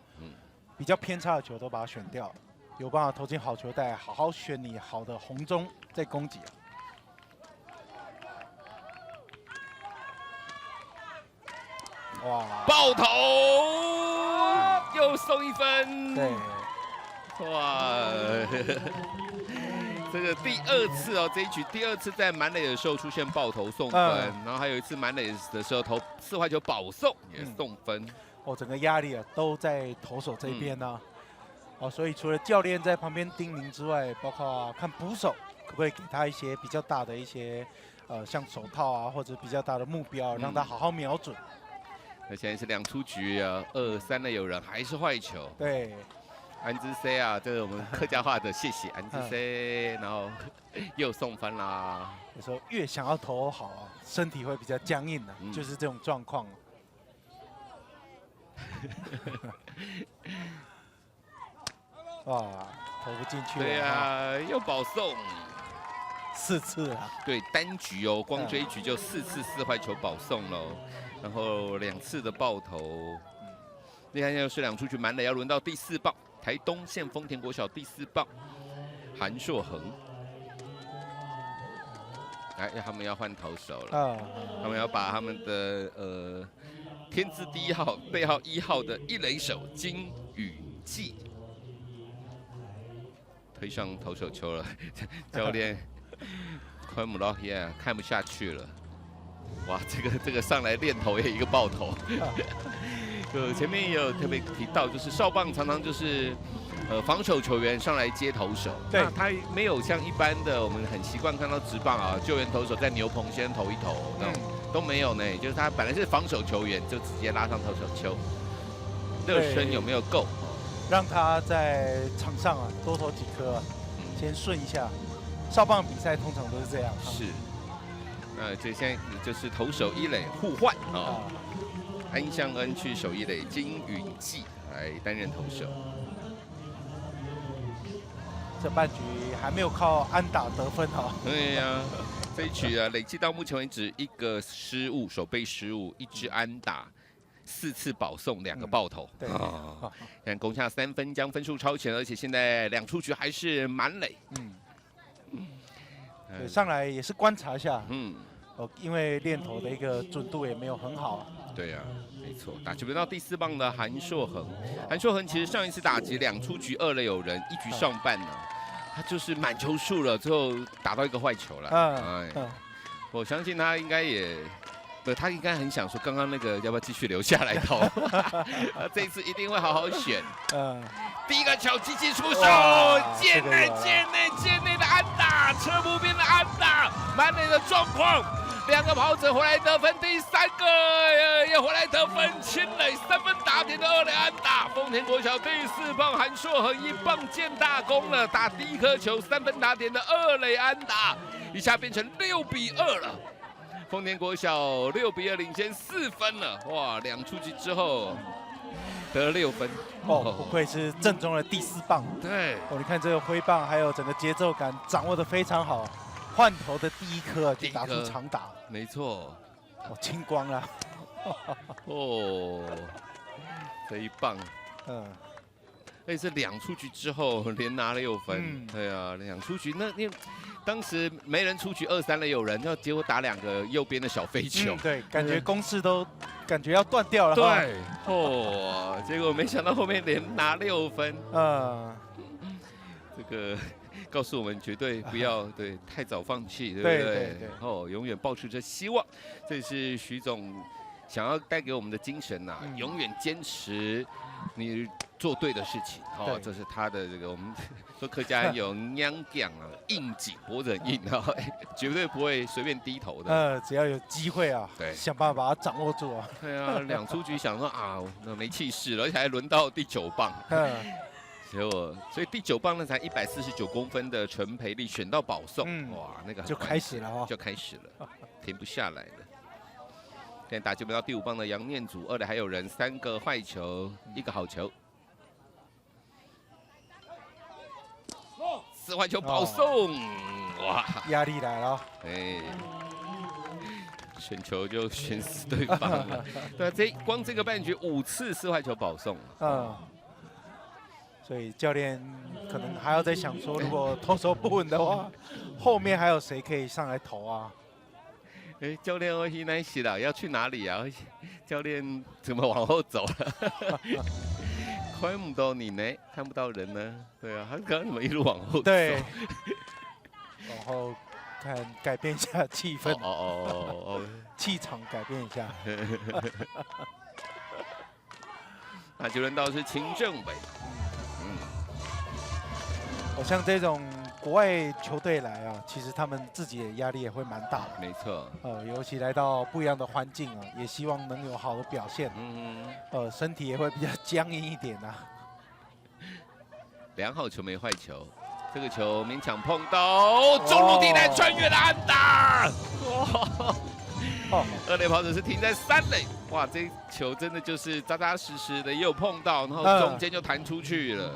比较偏差的球都把它选掉，有办法投进好球带，好好选你好的红中再攻击啊。哇！爆头，又送1分。对。哇！这个第2次哦，这一局第2次在满垒的时候出现爆头送分，然后还有一次满垒的时候投4坏球保送也送分。哦，整个压力啊都在投手这边呢。哦，所以除了教练在旁边叮咛之外，包括看捕手可不可以给他一些比较大的一些像手套啊，或者比较大的目标，让他好好瞄准。那现在是2出局啊，2、3垒有人，还是坏球。对。安之 C 啊，这是我们客家话的谢谢安之 C， 然后又送分啦。有时候越想要投好啊，身体会比较僵硬的，就是这种状况。哇，投不进去了。对啊，又保送4次啊。对，单局哦，光这一局就4次4坏球保送喽，然后2次的爆头。你看，又是2出局满垒，要轮到第4棒。台东县丰田国小第4棒，韩硕恒。来，他们要换投手了。他们要把他们的天字第1号、背号1号的1垒手金宇纪推上投手球了。教练宽姆老爷看不下去了。哇，这个上来练投也一个爆头。就前面也有特别提到，就是少棒常常就是防守球员上来接投手，对，他没有像一般的我们很习惯看到职棒啊，救援投手在牛棚先投一投，都没有呢。就是他本来是防守球员，就直接拉上投手球，热身有没有够？让他在场上啊多投几颗啊，先顺一下。少棒比赛通常都是这样。是，这现在就是投手1垒互换啊。安相恩去守1垒，金宇纪来担任投手。这半局还没有靠安打得分哈。对呀，这一局啊，累计到目前为止1个失误，守备失误，1支安打，4次保送，2个爆头。对，看攻下3分，将分数超前，而且现在2出局还是满垒。对，上来也是观察一下。因为练投的一个准度也没有很好。对啊，没错。打击轮到第4棒的韩硕恒，韩硕恒其实上一次打击2出局2垒有人，1局上半呢，他就是满球数了，最后打到一个坏球了。我相信他应该也，他应该很想说，刚刚那个要不要继续留下来投？这一次一定会好好选。第1个球积极出手，界内的安打，车步边的安打，满垒的状况。2个跑者回来得分，第3个也回来得分，清垒3分打点的2垒安打，丰田国小第4棒韩硕恒1棒见大功了，打第1颗球3分打点的2垒安打，一下变成6比2了，丰田国小6比2领先4分了，哇，2出局之后得了6分，不愧是正宗的第4棒。对，你看这个挥棒还有整个节奏感掌握得非常好。换投的第1颗就打出长打，没错，清光了，这一棒，而且是2出局之后连拿了6分，对啊，2出局，那当时没人出局，2、3垒有人，要结果打2个右边的小飞球，对，感觉攻势都感觉要断掉了，对，结果没想到后面连拿6分，这个。告诉我们绝对不要太早放弃，对不对？永远保持着希望，这是徐总想要带给我们的精神呐，永远坚持你做对的事情。这是他的这个我们说客家人有娘讲啊，硬颈脖子很硬绝对不会随便低头的。只要有机会啊，想办法把它掌握住啊。对啊，2出局想说啊，那没气势了，而且还轮到第9棒。所以第9棒呢才149公分的陈培丽选到保送，哇，那个就开始了就开始了，停不下来了。现在打击轮到第5棒的杨念祖，2垒还有人，3个坏球，1个好球，4坏球保送，哇，压力来了，选球就选死对方了。对，光这个半局5次4坏球保送，所以教练可能还要在想说，如果投手不稳的话，后面还有谁可以上来投啊？教练我现在是了，要去哪里啊？教练怎么往后走了？看不到你呢，看不到人呢。对啊，他刚刚怎么一路往后走？对，看改变一下气氛，哦，气场改变一下。那就轮到是秦政伟。像这种国外球队来啊，其实他们自己的压力也会蛮大的。没错。尤其来到不一样的环境啊，也希望能有好的表现。身体也会比较僵硬一点啊。良好球没坏球，这个球勉强碰到中路地带穿越的安打。哇！二垒跑者是停在三垒，哇，这球真的就是扎扎实实的，也有碰到，然后中间就弹出去了。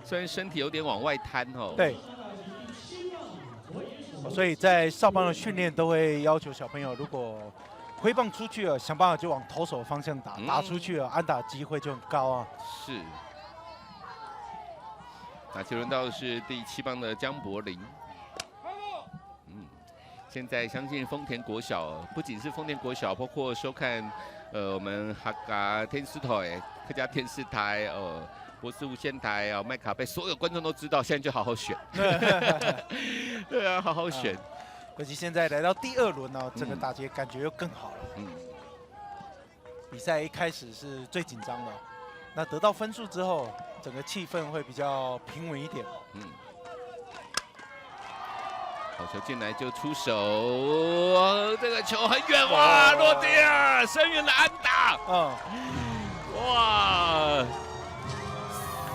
虽然身体有点往外摊哦。对。所以在少棒的训练都会要求小朋友，如果挥棒出去了，想办法就往投手的方向打，打出去了，安打机会就很高啊。是。那就轮到的是第7棒的江柏林。现在相信丰田国小，不仅是丰田国小，包括收看我们客家电视台、客家电视台博斯无线台麦卡贝，所有观众都知道，现在就好好选。对啊，好好选。尤其现在来到第2轮呢，整个打击感觉又更好了。比赛一开始是最紧张的，那得到分数之后，整个气氛会比较平稳一点。好球进来就出手，这个球很远哇，落地了，深远的安打。哇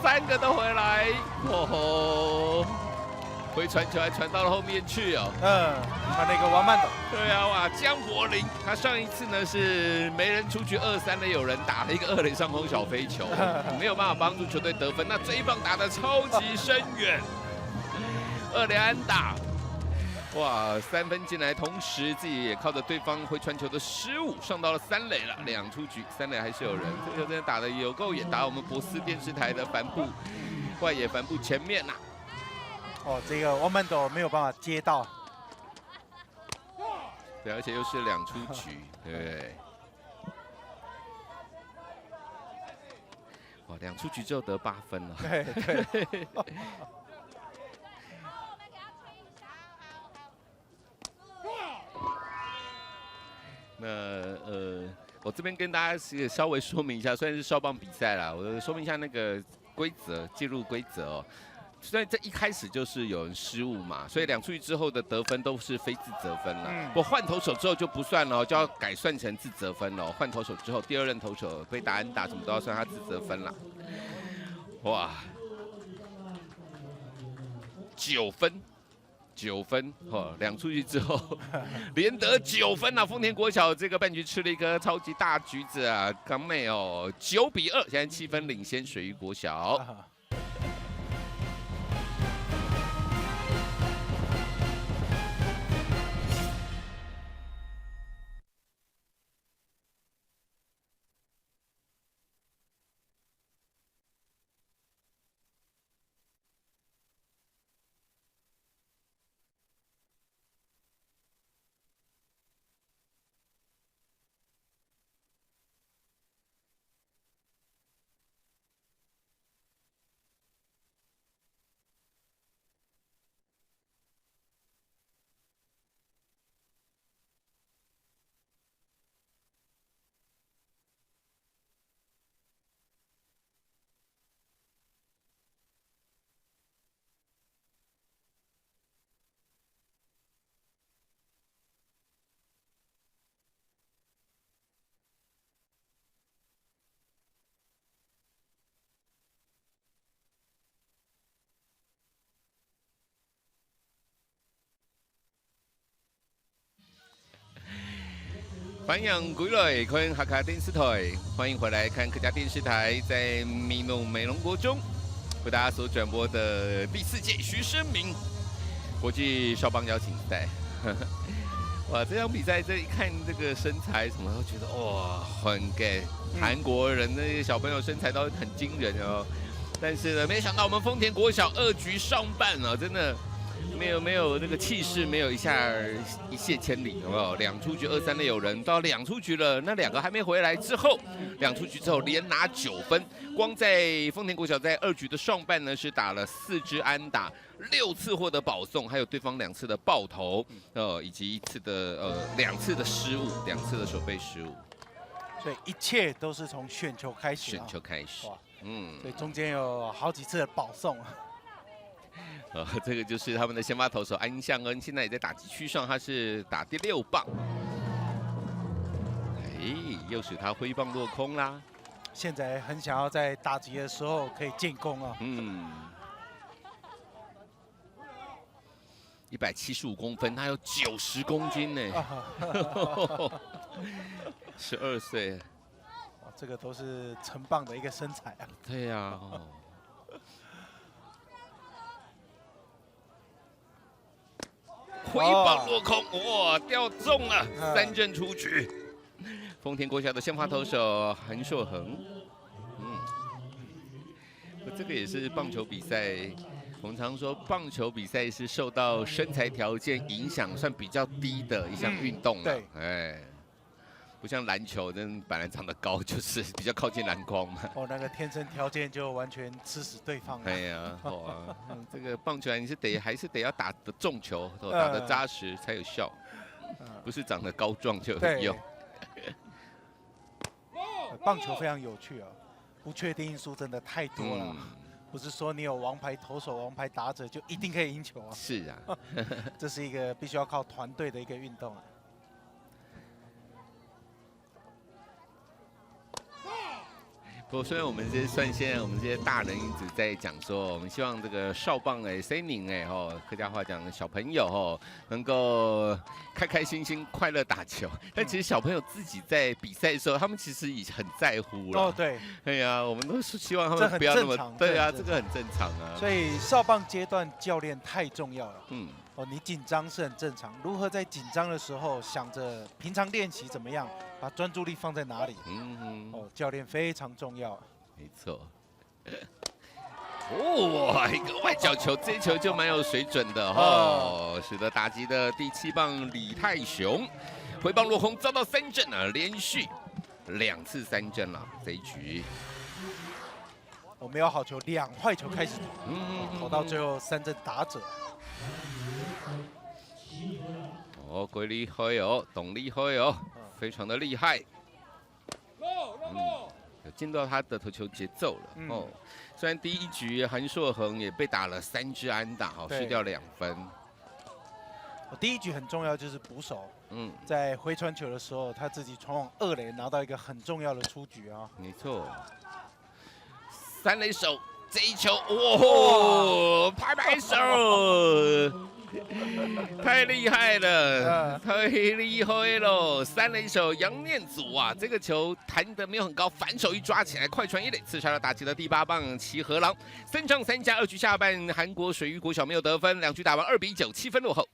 ，3个都回来，回传球还传到了后面去哦。传了一个弯慢的。对啊，哇，江柏林他上一次呢是没人出局2、3垒有人打了一个2垒上空小飞球，没有办法帮助球队得分。那这一棒打得超级深远，2垒安打。哇，3分进来，同时自己也靠着对方回传球的失误上到了3垒了，2出局，3垒还是有人。这个球真的打得有够远，打我们博斯电视台的帆布外野帆布前面呐。这个汪曼斗没有办法接到。对，而且又是2出局，对不对？哇，2出局之后得8分了。对。那我这边跟大家稍微说明一下，虽然是少棒比赛啦，我说明一下那个规则，介入规则哦。虽然这一开始就是有人失误嘛，所以2出局之后的得分都是非自责分了。不过换投手之后就不算了，就要改算成自责分了。换投手之后，第2任投手被打安打什么都要算他自责分了。哇，9分。9分，2出局之后连得9分啊！丰田国小这个半局吃了一个超级大橘子啊，港美9比2，现在7分领先水鱼国小。欢迎归来看客家电视台，欢迎回来看客家电视台在美浓国中为大家所转播的第4届徐生明国际少棒邀请赛。哇，这场比赛这一看这个身材什么，都觉得哇，很给韩国人那些小朋友身材都很惊人哦。但是呢，没想到我们丰田国小2局上半啊，真的没有那个气势，没有一下一泻千里，有没有？2出局2-3垒有人，到2出局了，那2个还没回来之后，2出局之后连拿9分，光在丰田国小在2局的上半呢是打了4支安打，6次获得保送，还有对方2次的爆头，以及2次的失误，2次的守备失误。所以一切都是从选球开始。选球开始，所以中间有好几次的保送。这个就是他们的先发投手安相恩，现在也在打击区上，他是打第6棒。又使他挥棒落空啦。现在很想要在打击的时候可以建功啊。175公分，他有90公斤呢。12岁，这个都是成棒的一个身材啊。对呀。挥棒落空，哇，掉中了，3振出局。丰田国小的先发投手韩硕恒，这个也是棒球比赛。我们常说棒球比赛是受到身材条件影响算比较低的一项运动了，不像篮球，那本来长得高就是比较靠近篮筐嘛。那个天生条件就完全吃死对方了。哎呀，这个棒球你还是得要打得重球，打得扎实才有效，不是长得高壮就有用。棒球非常有趣啊，不确定因素真的太多了。不是说你有王牌投手、王牌打者就一定可以赢球啊。是啊，这是一个必须要靠团队的一个运动啊。不过虽然我们现在我们这些大人一直在讲说，我们希望这个少棒客家话讲小朋友能够开开心心、快乐打球。但其实小朋友自己在比赛的时候，他们其实也很在乎了。对。哎呀，我们都是希望他们不要那么。对啊，这个很正常啊。所以少棒阶段教练太重要了。你紧张是很正常，如何在紧张的时候想着平常练习怎么样，把专注力放在哪里？教练非常重要。没错。一个外角球，这一球就蛮有水准的使得打击的第7棒李泰雄挥棒落空，遭到3振啊，连续2次3振了这一局。没有好球，2坏球开始投，投到最后3振打者。鬼厉害懂厉害非常的厉害。有进到他的投球节奏了虽然第1局韩硕恒也被打了3支安打失掉2分。第1局很重要，就是捕手在挥传球的时候，他自己传往2垒拿到一个很重要的出局啊。没错，3垒手这一球，拍手。太厉害了，太厉害了！3垒手杨念祖啊，这个球弹得没有很高，反手一抓起来，快传1垒，刺杀了打击的第8棒齐和郎。3上3下，2局下半，韩国水域国小没有得分，2局打完2比9，7分落后。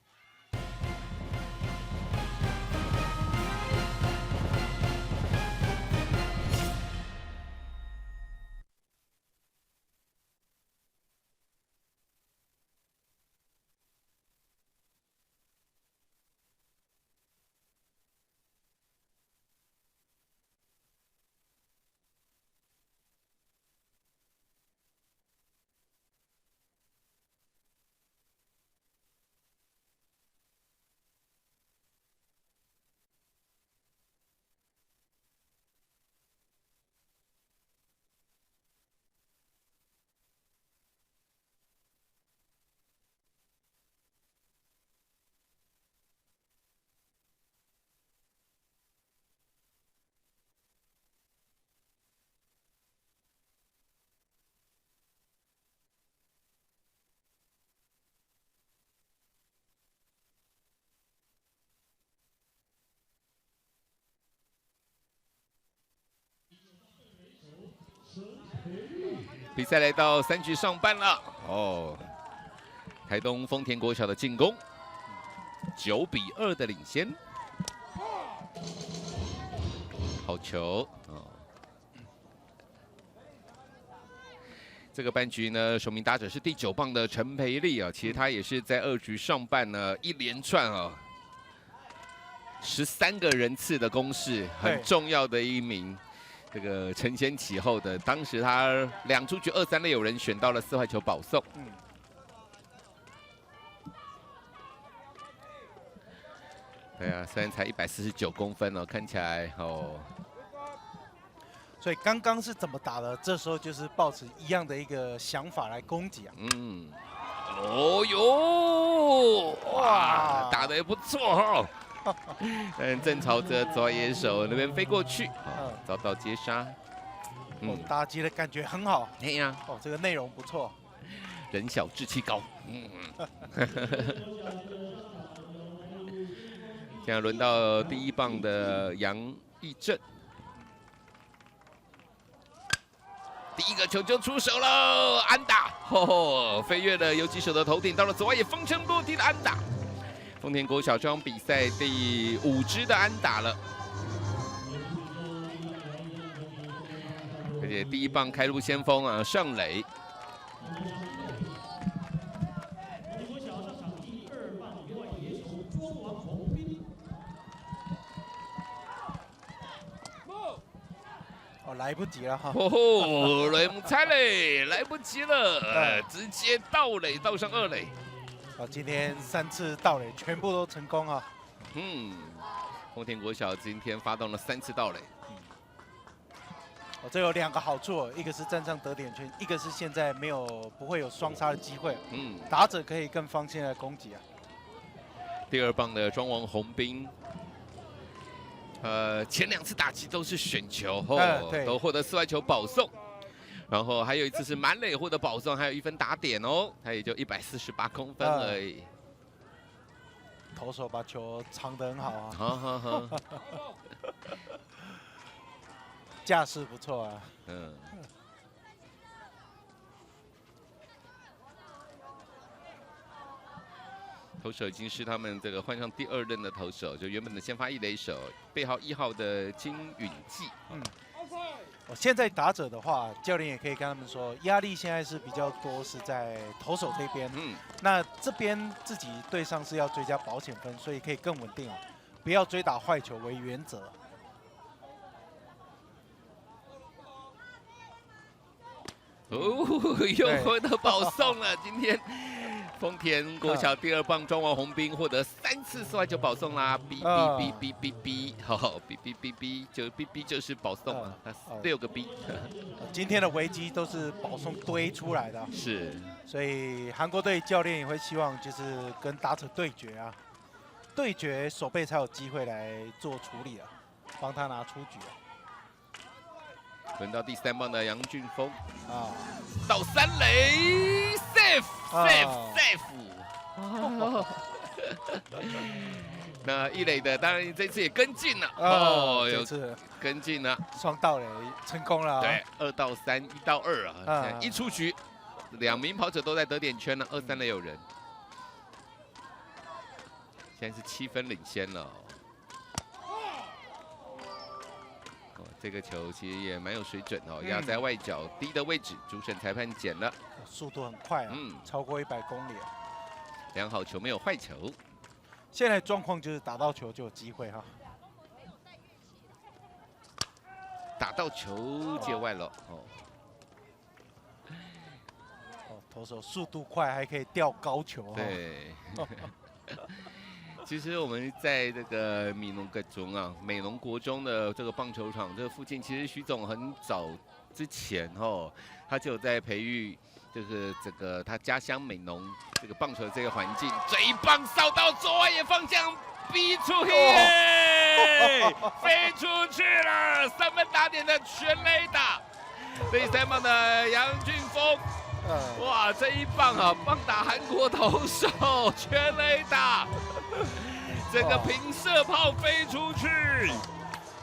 比赛来到3局上半了台东丰田国小的进攻，9比2的领先。好球这个半局呢，首名打者是第9棒的陈培丽啊，其实他也是在2局上半呢一连串啊13个人次的攻势，很重要的一名。这个承先启后的，当时他2出局2、3垒有人选到了4坏球保送。对啊，虽然才149公分哦，看起来哦。所以刚刚是怎么打的？这时候就是抱持一样的一个想法来攻击啊。哦哟，哇，打得也不错哈。但正朝着左野手那边飞过去，遭到接杀。打击的感觉很好。哎呀，这个内容不错。人小志气高。现在轮到第1棒的杨义正，第1个球就出手了，安打，飞跃了游击手的头顶，到了左外野风声落地的安打。丰田国小这场比赛第5支的安打了，而且第1棒开路先锋啊，上垒。来不及了哈！雷姆猜垒，来不及了，直接盗垒，盗上2垒。今天3次盗垒全部都成功啊！丰田国小今天发动了3次盗垒。这有2个好处，一个是站上得点圈，一个是现在不会有双杀的机会。打者可以更放心的攻击啊。第2棒的庄王宏斌。前2次打击都是选球，都获得4坏球保送，然后还有1次是满垒获得保送，还有1分打点哦，他也就148公分而已。投手把球藏得很好啊，好，架势不错啊。投手已经是他们这个换上第2任的投手，就原本的先发1垒手，背号1号的金允季。现在打者的话，教练也可以跟他们说，压力现在是比较多是在投手这边。那这边自己队上是要追加保险分，所以可以更稳定啊，不要追打坏球为原则。又获得保送了，今天。丰田国小第2棒庄王宏斌获得3次4坏球保送啦，B，就 B 就是保送啊，6个 B。今天的危机都是保送堆出来的，是，所以韩国队教练也会希望就是跟打者对决啊，对决守备才有机会来做处理啊，帮他拿出局啊。轮到第3棒的杨俊峰到3垒 ，safe。那1垒的当然这次也跟进了这次跟进了，双盗垒成功了。对，2到3，1到2啊，一出局，2名跑者都在得点圈了，2、3垒有人，现在是7分领先了。这个球其实也蛮有水准哦，压在外角低的位置，主审裁判捡了，速度很快啊，超过100公里啊。良好球，没有坏球。现在状况就是打到球就有机会哈。打到球界外了投手速度快，还可以吊高球。对。其实我们在这个美浓国中的这个棒球场这个附近，其实徐总很早之前他就有在培育，就是这个他家乡美浓这个棒球的这个环境。这一棒扫到左外野方向，逼出去，飞出去了，3分打点的全垒打。第3棒的杨俊峰。哇，这一棒棒打韩国投手，全垒打，整个平射炮飞出去，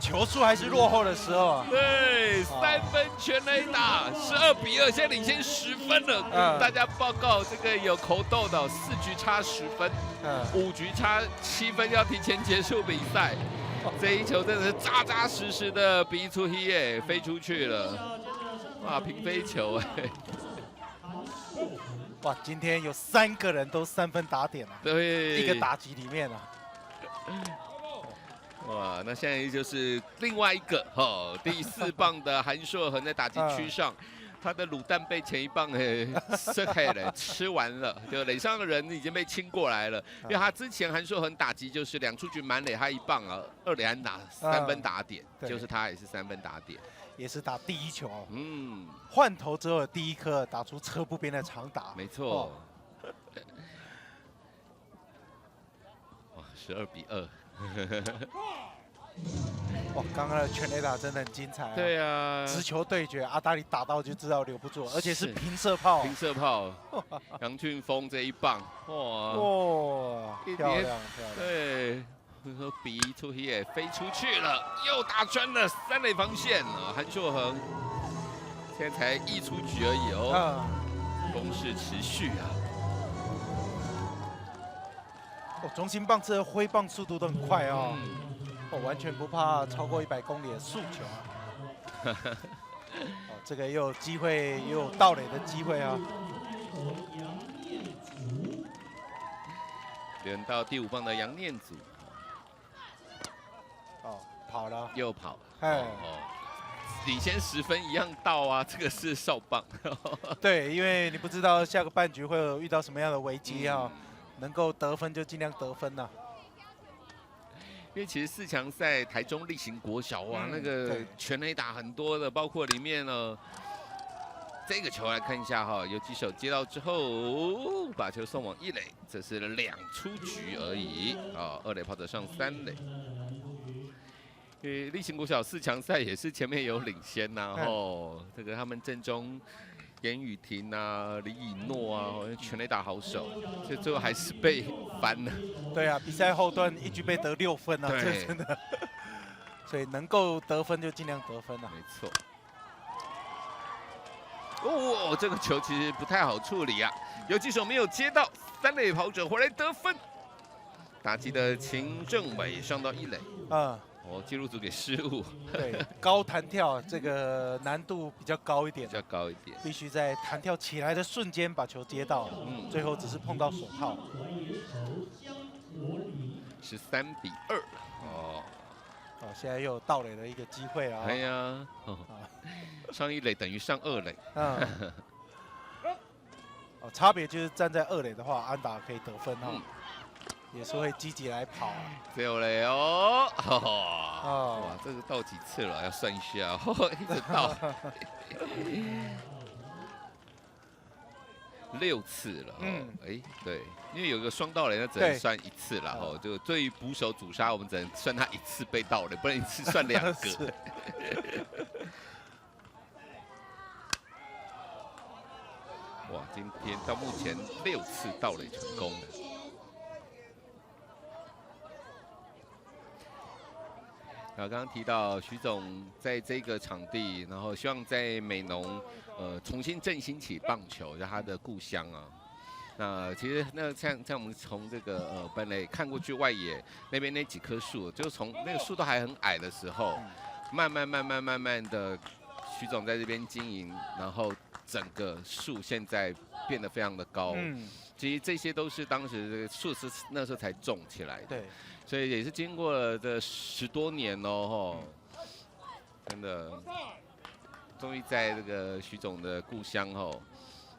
球数还是落后的时候啊。对，3分全垒打，12比2，现在领先10分了。大家报告，这个有口斗的，4局差10分，5局差7分，要提前结束比赛。这一球真的是扎扎实实的逼出去耶，飞出去了，哇，平飞球哇，今天有3个人都3分打点啊，对，一个打击里面啊。哇，那现在就是另外一个第4棒的韩硕恒在打击区上。他的卤蛋被前一棒射开了，吃完了，就垒上的人已经被清过来了。因为他之前韩硕恒打击就是2出局满垒，他1棒啊，2垒安打3分打点，就是他也是3分打点，也是打第1球。换头之后的第1颗打出车不边的长打，没错。哇，12-2。哇，刚刚的全垒打真的很精彩啊！对啊，直球对决，阿达里打到就知道留不住，而且是平射炮。平射炮，杨俊峰这1棒，哇，漂亮漂亮。对，鼻出去也飞出去了，又打穿了3垒防线啊！韩硕恒现在才1出局而已哦，攻势持续啊！中心棒这挥棒速度都很快哦。完全不怕超过100公里的速球啊！这个又有机会，又有盗垒的机会啊！轮到第5棒的杨念祖，跑了，又跑，领先10分一样到啊！这个是少棒。对，因为你不知道下个半局会有遇到什么样的危机啊，能够得分就尽量得分呐。因为其实4强赛台中例行国小哇，那个全垒打很多的，包括里面呢这个球来看一下哈，游击手接到之后把球送往1垒，这是2出局而已啊，2垒跑者上3垒。因为例行国小4强赛也是前面有领先呐，这个他们阵中严雨婷啊、李以诺啊，全垒打好手，所以最后还是被翻了。对啊，比赛后段一局被得6分啊，这真的。所以能够得分就尽量得分啊。没错。这个球其实不太好处理啊，游击手没有接到，3垒跑者回来得分。打击的秦正伟上到1垒。记录组给失误。对，高弹跳这个难度比较高一点。比较高一点。必须在弹跳起来的瞬间把球接到，最后只是碰到手套。13-2。现在又有盗垒的一个机会啊！哎呀，上1垒等于上2垒。差别就是站在2垒的话，安打可以得分哦。也是会积极来跑啊。6垒哦，哇，这个到几次了？要算一下，一直到6次了。对，因为有个双盗垒，那只能算1次了。就对于捕手阻杀，我们只能算他1次被盗垒，不能1次算2个。哇，今天到目前6次盗垒成功了。然后刚刚提到徐总在这个场地，然后希望在美浓重新振兴起棒球，在他的故乡啊。那其实那像我们从这个本垒看过去外野那边那几棵树，就是从那个树都还很矮的时候，慢慢的徐总在这边经营，然后整个树现在变得非常的高。其实这些都是当时树是那时候才种起来的。对。所以也是经过了这10多年哦，真的，终于在这个徐总的故乡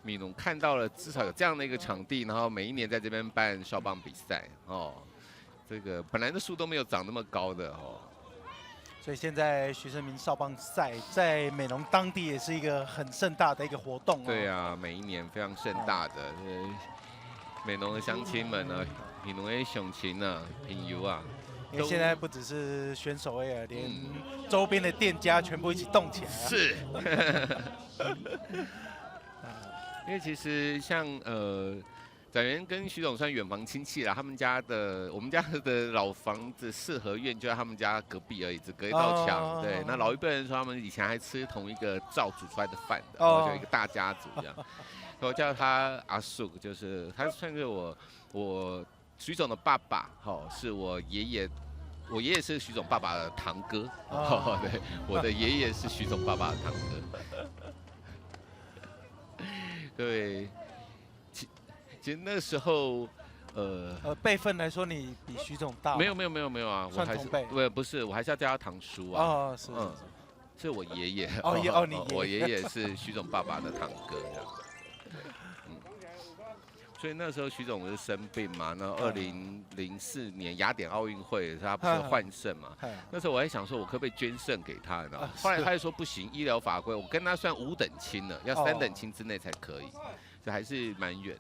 米农看到了至少有这样的一个场地，然后每一年在这边办少棒比赛这个本来的树都没有长那么高的所以现在徐胜明少棒赛在美浓当地也是一个很盛大的一个活动。对啊，每一年非常盛大的，美浓的乡亲们呢。美浓的乡亲啊，朋友啊，因为现在不只是选手而已，连周边的店家全部一起动起来。是，因为其实像展元跟徐总算远房亲戚啦，我们家的老房子四合院就在他们家隔壁而已，只隔一道墙。对，那老一辈人说他们以前还吃同一个灶煮出来的饭的，然后就一个大家族这样。我叫他阿叔，就是他算是我徐总的爸爸，是我爷爷是徐总爸爸的堂哥，对，我的爷爷是徐总爸爸的堂哥，对，其实那时候，辈分来说，你比徐总大吗？没有啊，我还是算同辈。不是，我还是要叫他堂叔啊。哦，是。是我爷爷。你爷爷。我爷爷是徐总爸爸的堂哥这样。所以那时候徐总是生病嘛，那2004年雅典奥运会他不是换肾嘛，那时候我还想说我可不可以捐肾给他，你知道吗？后来他就说不行，医疗法规，我跟他算5等亲了，要3等亲之内才可以，这还是蛮远。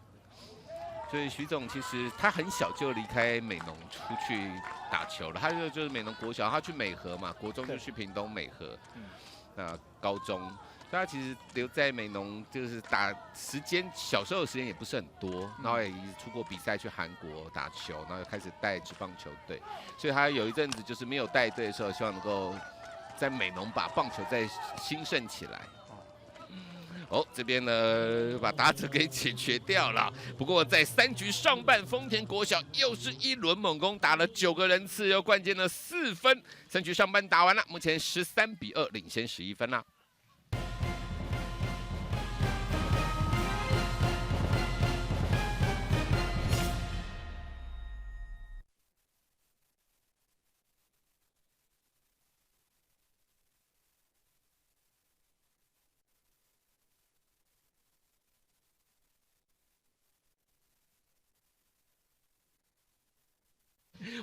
所以徐总其实他很小就离开美浓出去打球了，他就是美浓国小，他去美和嘛，国中就去屏东美和，那高中。他其实留在美浓，就是打时间，小时候的时间也不是很多，然后也出过比赛去韩国打球，然后又开始带职棒球队，所以他有一阵子就是没有带队的时候，希望能够在美浓把棒球再兴盛起来。这边呢把打者给解决掉了。不过在3局上半，丰田国小又是一轮猛攻，打了9个人次，又灌进了4分。3局上半打完了，目前13-2领先11分啦。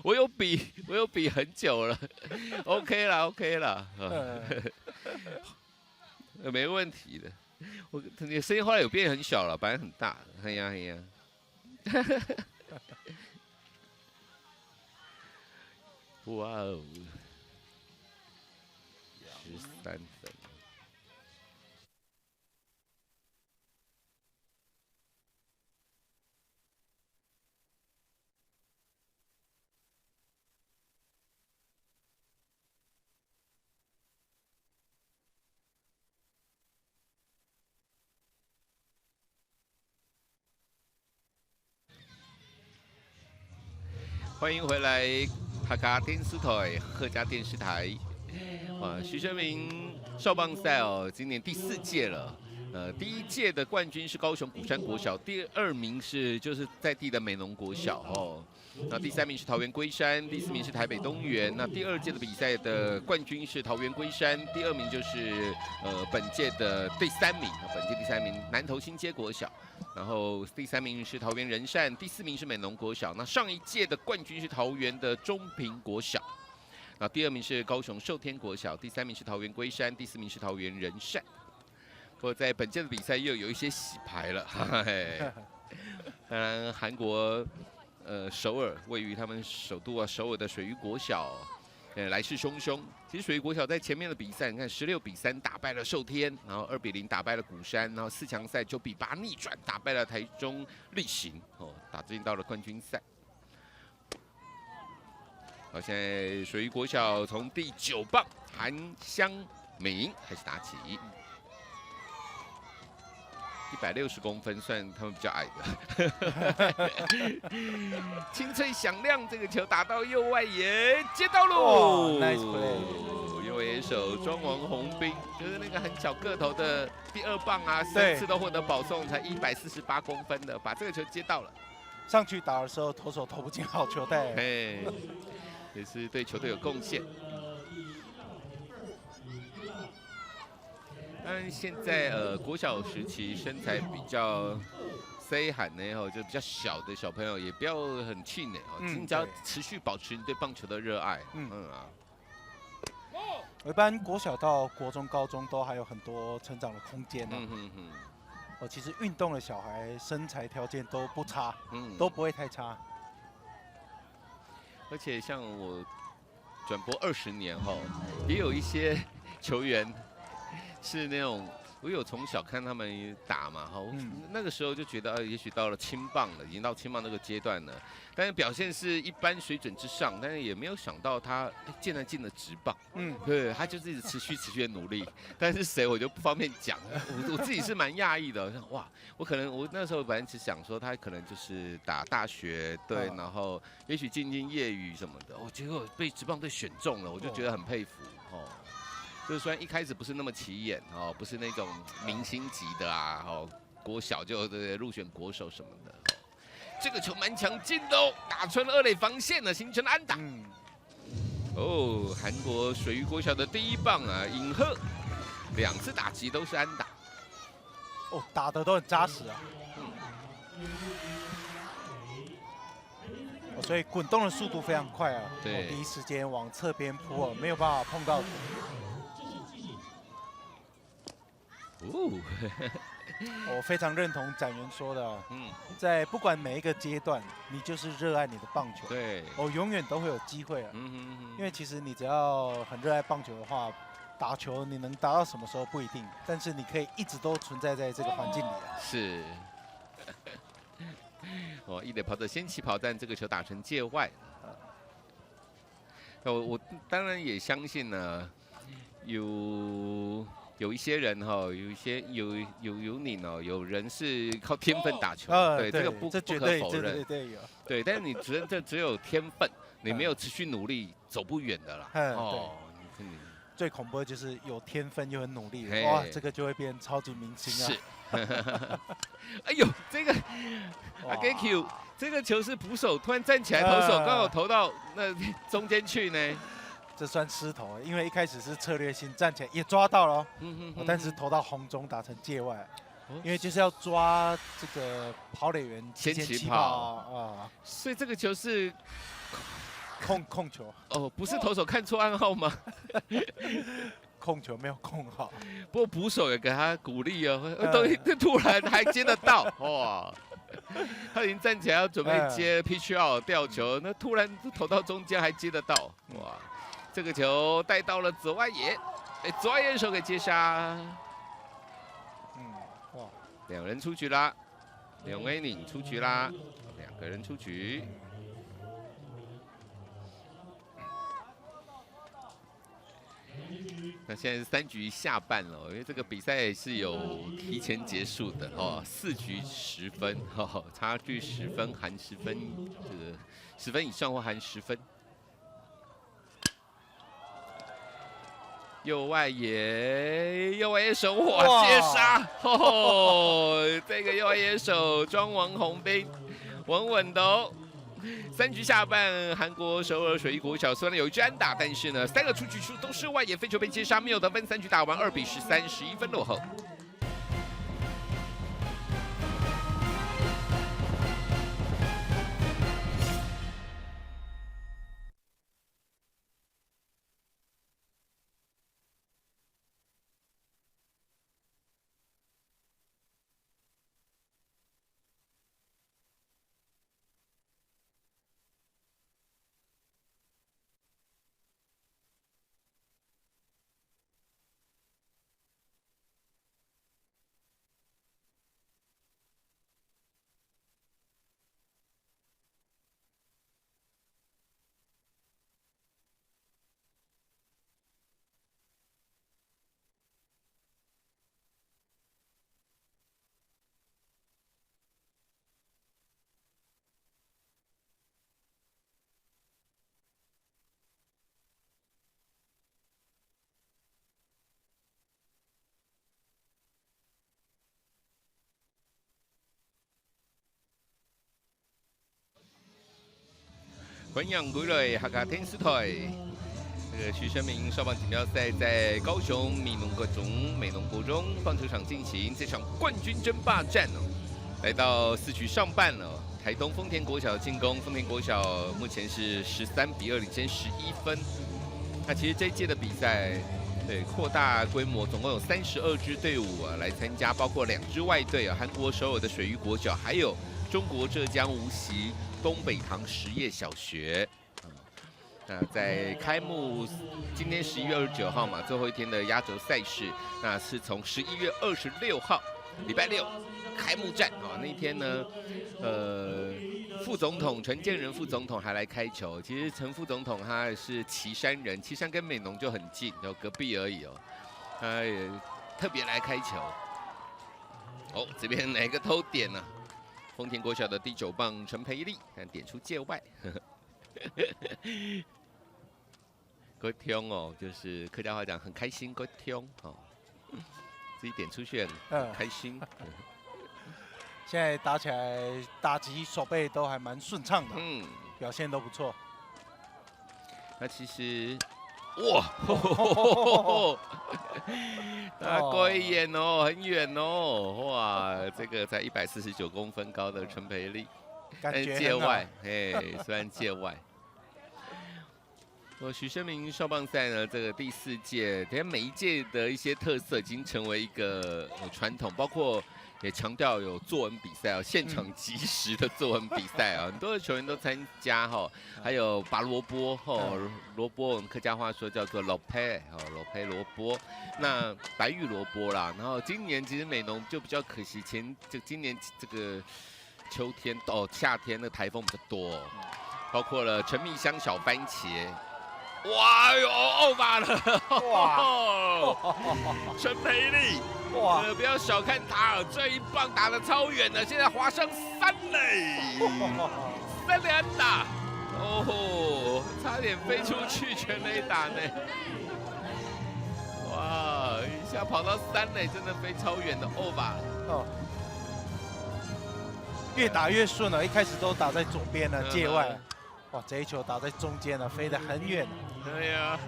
我有比很久了，OK 啦，没问题的。你的声音后来有变很小了，本来很大，哎呀，哇哦，13分。欢迎回来，哈卡电视台客家电视台。徐生明少棒赛今年第4届了。第1届的冠军是高雄鼓山国小，第2名是就是在地的美浓国小那第3名是桃园龟山，第4名是台北东元。那第2届的比赛的冠军是桃园龟山，第2名就是本届的第3名，本届第3名南投新街国小。然后第3名是桃园仁善，第4名是美浓国小。那上一届的冠军是桃园的中平国小，那第2名是高雄寿天国小，第3名是桃园龟山，第4名是桃园仁善。不过在本届的比赛又有一些洗牌了，当然韩国首尔位于他们首都首尔的水域国小。来势汹汹。其实水域国小在前面的比赛，你看16-3打败了寿天，然后2-0打败了鼓山，然后4强赛9-8逆转打败了台中力行，打进到了冠军赛。好，现在水域国小从第9棒韩湘明开始打起。160公分，算他们比较矮的。清脆响亮，这个球打到右外野，接到喽 ！Nice play！ 右外野手庄王宏斌，就是那个很小个头的第2棒啊，3次都获得保送，才148公分的，把这个球接到了。上去打的时候，投手投不进好球带，也是对球队有贡献。当然，现在国小时期身材比较细汉呢，就比较小的小朋友也不要很气馁你只要持续保持你对棒球的热爱。一般国小到国中、高中都还有很多成长的空间其实运动的小孩身材条件都不差，都不会太差。而且像我转播20年也有一些球员。是那种，我有从小看他们打嘛，那个时候就觉得，也许到了青棒了，已经到青棒那个阶段了，但是表现是一般水准之上，但是也没有想到他竟然进了职棒，对，他就是一直持续的努力，但是谁我就不方便讲，我自己是蛮讶异的，我想哇，我那时候本来只想说他可能就是打大学队，然后也许进业余什么的，结果被职棒队选中了，我就觉得很佩服就是虽然一开始不是那么起眼不是那种明星级的国小就入选国手什么的这个球蛮强劲的哦，打穿了二垒防线呢，形成了安打。哦，韩国水域国小的第一棒啊，尹赫2次打击都是安打。哦，打得都很扎实啊。哦，所以滚动的速度非常快啊。对，第一时间往侧边扑哦，没有办法碰到头。我非常认同展元说的，在不管每一个阶段，你就是热爱你的棒球，对，永远都会有机会啊。因为其实你只要很热爱棒球的话，打球你能打到什么时候不一定，但是你可以一直都存在在这个环境里啊。是。哦，一垒跑者先起跑，但这个球打成界外。我当然也相信呢，有一些人哈，有你哦，有人是靠天分打球，对，这个不可否认，对有，对，但是你只有天分，你没有持续努力，走不远的啦。哦，最恐怖的就是有天分又很努力，哇，这个就会变超级明星啊！是，哎呦，这个阿 Q， 这个球是捕手突然站起来，投手刚好投到那中间去呢。这算失投，因为一开始是策略性站起来也抓到了，但是投到红中打成界外，因为就是要抓这个跑垒员先起跑啊，所以这个球是控球哦，不是投手看错暗号吗？控球没有控好，不过捕手也给他鼓励哦，突然还接得到哇！他已经站起来要准备接 pitch out 吊球，那突然投到中间还接得到哇！这个球带到了左外野，左外野手给接杀。哇，2人出局啦，刘威宁出局啦，2个人出局。那现在是3局下半了，因为这个比赛是有提前结束的哦，4局10分，哦，差距10分含10分，这个10分以上或含10分。右外野手哇接杀，哦，这个右外野手庄王宏斌稳稳的哦。3局下半，韩国首尔水域国小虽然有一支安打，但是呢，3个出局数都是外野飞球被接杀，没有得分。3局打完2比13， 11分落后。欢迎归来客家电视台。这个徐生明少棒锦标赛在高雄美浓国中棒球场进行，这场冠军争霸战哦，来到4局上半了。台东丰田国小进攻，丰田国小目前是13比2领先11分。那其实这一届的比赛，对扩大规模，总共有32支队伍啊来参加，包括2支外队啊，韩国首尔的水域国小，还有中国浙江无锡东北堂实业小学。那在开幕，今天11月29号嘛，最后一天的压轴赛事，那是从11月26号，礼拜6开幕战啊。那一天呢，副总统陈建仁副总统还来开球。其实陈副总统他是旗山人，旗山跟美浓就很近，就隔壁而已哦。他也特别来开球。哦，这边哪个偷点呢？丰田国小的第9棒陈培丽，但点出界外。够听哦，就是客家话讲很开心，够听哦，自己点出去很开心。现在打起来打击手背都还蛮顺畅的，表现都不错。那其实，哇，打过一眼哦，很远哦，哇，这个才149公分高的陈培丽，感觉界外，虽然界外。许生明少棒赛呢，这个第4届，等下每一届的一些特色已经成为一个传统，包括也强调有作文比赛现场即时的作文比赛很多的球员都参加还有拔萝卜萝卜我们客家话说叫做萝萝卜，那白玉萝卜啦，然后今年其实美浓就比较可惜，今年这个秋天夏天的台风比较多包括了陈蜜香小番茄。哇哟，欧巴了！哇，陈培丽，哇，不要小看他，这一棒打得超远的，现在滑上3垒，3垒安打，差点飞出去全垒打呢！哇，一下跑到3垒，真的飞超远的欧巴。越打越顺了，一开始都打在左边了，界外。哇，这一球打在中间了，飞得很远。对呀，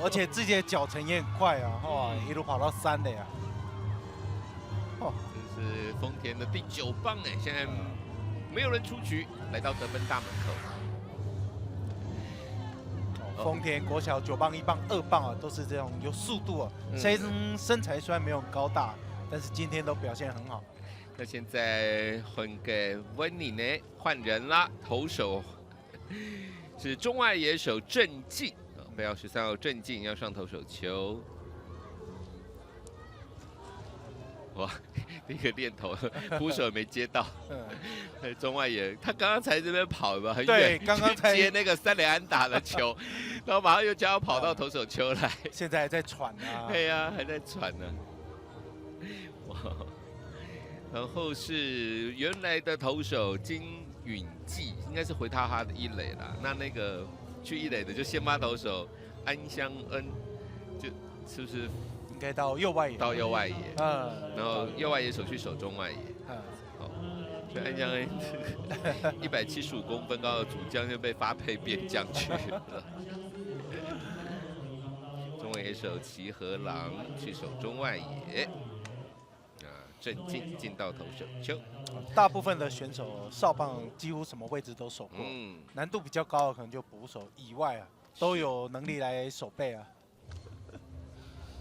而且自己的脚程也很快啊，哇，一路跑到3垒啊。这是丰田的第9棒现在没有人出局，来到得分大门口。丰田国小9棒、1棒、2棒都是这种有速度身材虽然没有很高大，但是今天都表现很好。那现在换给温妮呢，换人啦，投手。是中外野手郑进，8月13号郑进要上投手球。哇，第一个练头，捕手没接到。中外野，他刚刚才这边跑吧，很远，对，刚刚才接那个3垒安打的球，然后马上又叫他跑到投手球来。现在还在喘啊。对呀，还在喘呢。哇，然后是原来的投手金允季，应该是回到他的1垒啦。那个去1垒的就先发投手安香恩，就是不是应该到右外野？到右外野，然后右外野手去守中外野。所以安香恩175公分高的主将就被发配边将去了。中外野手齐和郎去守中外野。郑进到投手球，大部分的选手少棒几乎什么位置都守过，难度比较高的可能就捕手以外都有能力来守备啊。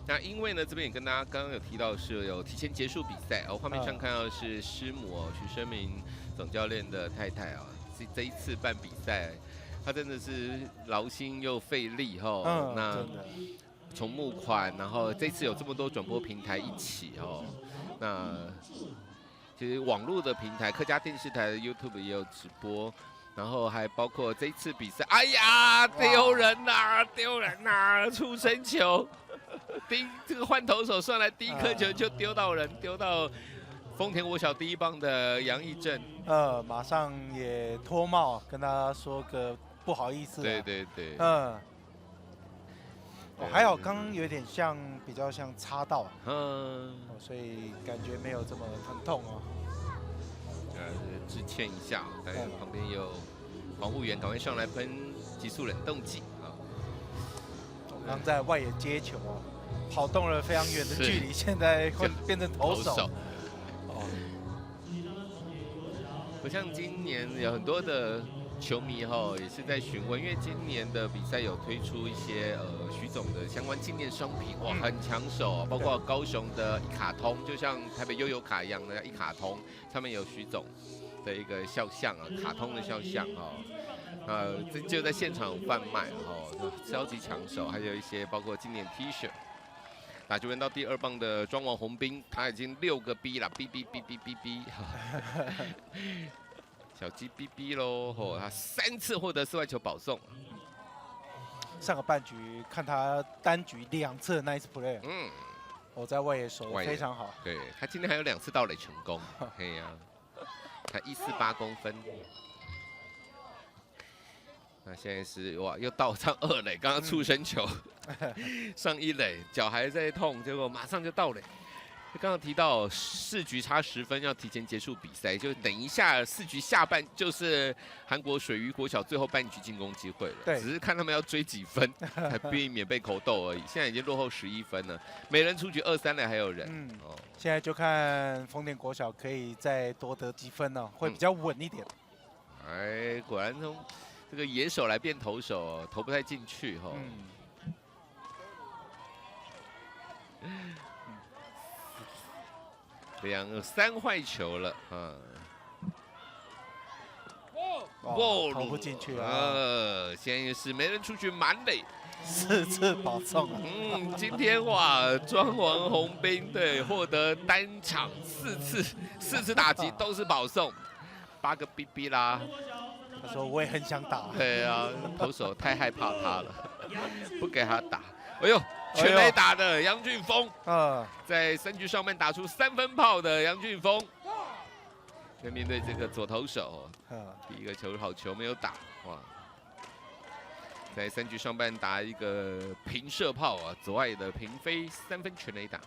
那因为呢，这边也跟大家刚刚有提到是有提前结束比赛画面上看到是师母许生明总教练的太太这一次办比赛，他真的是劳心又费力那从募款，然后这次有这么多转播平台一起那其实网络的平台，客家电视台的 YouTube 也有直播，然后还包括这一次比赛，哎呀，丢人呐，丢人呐，出生球，这个换投手上来第一颗球就丢到人，丢到丰田国小第1棒的杨义正，马上也脱帽跟他说个不好意思，对，还好，刚刚有点比较像擦到，所以感觉没有这么疼痛致歉一下，但旁边有防护员赶快上来喷急速冷冻剂刚在外野接球跑动了非常远的距离，现在会变成投手。不像今年有很多的球迷也是在询问，因为今年的比赛有推出一些徐总的相关纪念商品，很抢手，包括高雄的一卡通，就像台北悠游卡一样的一卡通，上面有徐总的一个肖像卡通的肖像这就在现场贩卖超级抢手，还有一些包括纪念 T 恤。打球员到第2棒的庄王宏斌，他已经6个 B 了，B，小鸡 BB 喽，他3次获得4外球保送。上个半局看他单局2次的 nice play， 我在外野守得非常好。对他今天还有2次盗垒成功，才148公分。那现在是又倒上2垒，刚刚触身球上1垒，脚还在痛，结果马上就盗垒。刚刚提到4局差10分要提前结束比赛，就等一下4局下半就是韩国水鱼国小最后半局进攻机会了。对，只是看他们要追几分，才避免被口斗而已。现在已经落后11分了，每人出局2-3垒还有人。现在就看丰田国小可以再多得几分呢，会比较稳一点。哎，果然从这个野手来变投手，投不太进去哈。3坏球了啊！投不进去啊！现在是没人出局满垒，4次保送啊！今天哇，庄王红兵队获得单场4次打击都是保送，8个 BB 啦。他说我也很想打。对啊，投手太害怕他了，不给他打。哎呦！全垒打的杨俊峰，在3局上半打出3分炮的杨俊峰，在面对这个左投手，第一个球好球没有打，哇，在3局上半打一个平射炮啊，左外的平飞3分全垒打。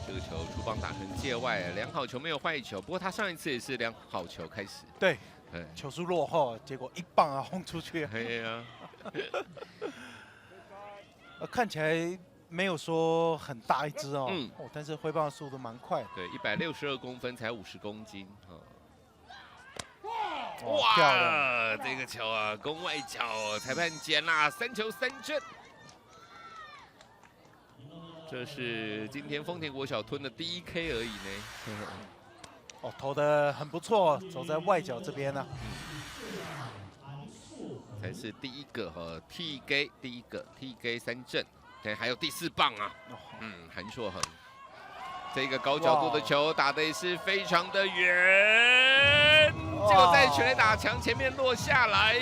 这个球出棒打成界外，2好球没有坏球，不过他上一次也是2好球开始。对。球速落后，结果1棒啊轰出去。对呀。看起来没有说很大一只哦，但是挥棒的速度蛮快的。对，162公分才50公斤。哇，这个球啊，攻外角，裁判捡啦，3球3振。这是今天丰田国小吞的第1 K 而已呢。投得很不错，走在外角这边呢，才是第1个TK 第1个 TK 3振，对，还有第4棒啊，韩硕恒，这个高角度的球打得也是非常的远，结果在全垒打墙前面落下来，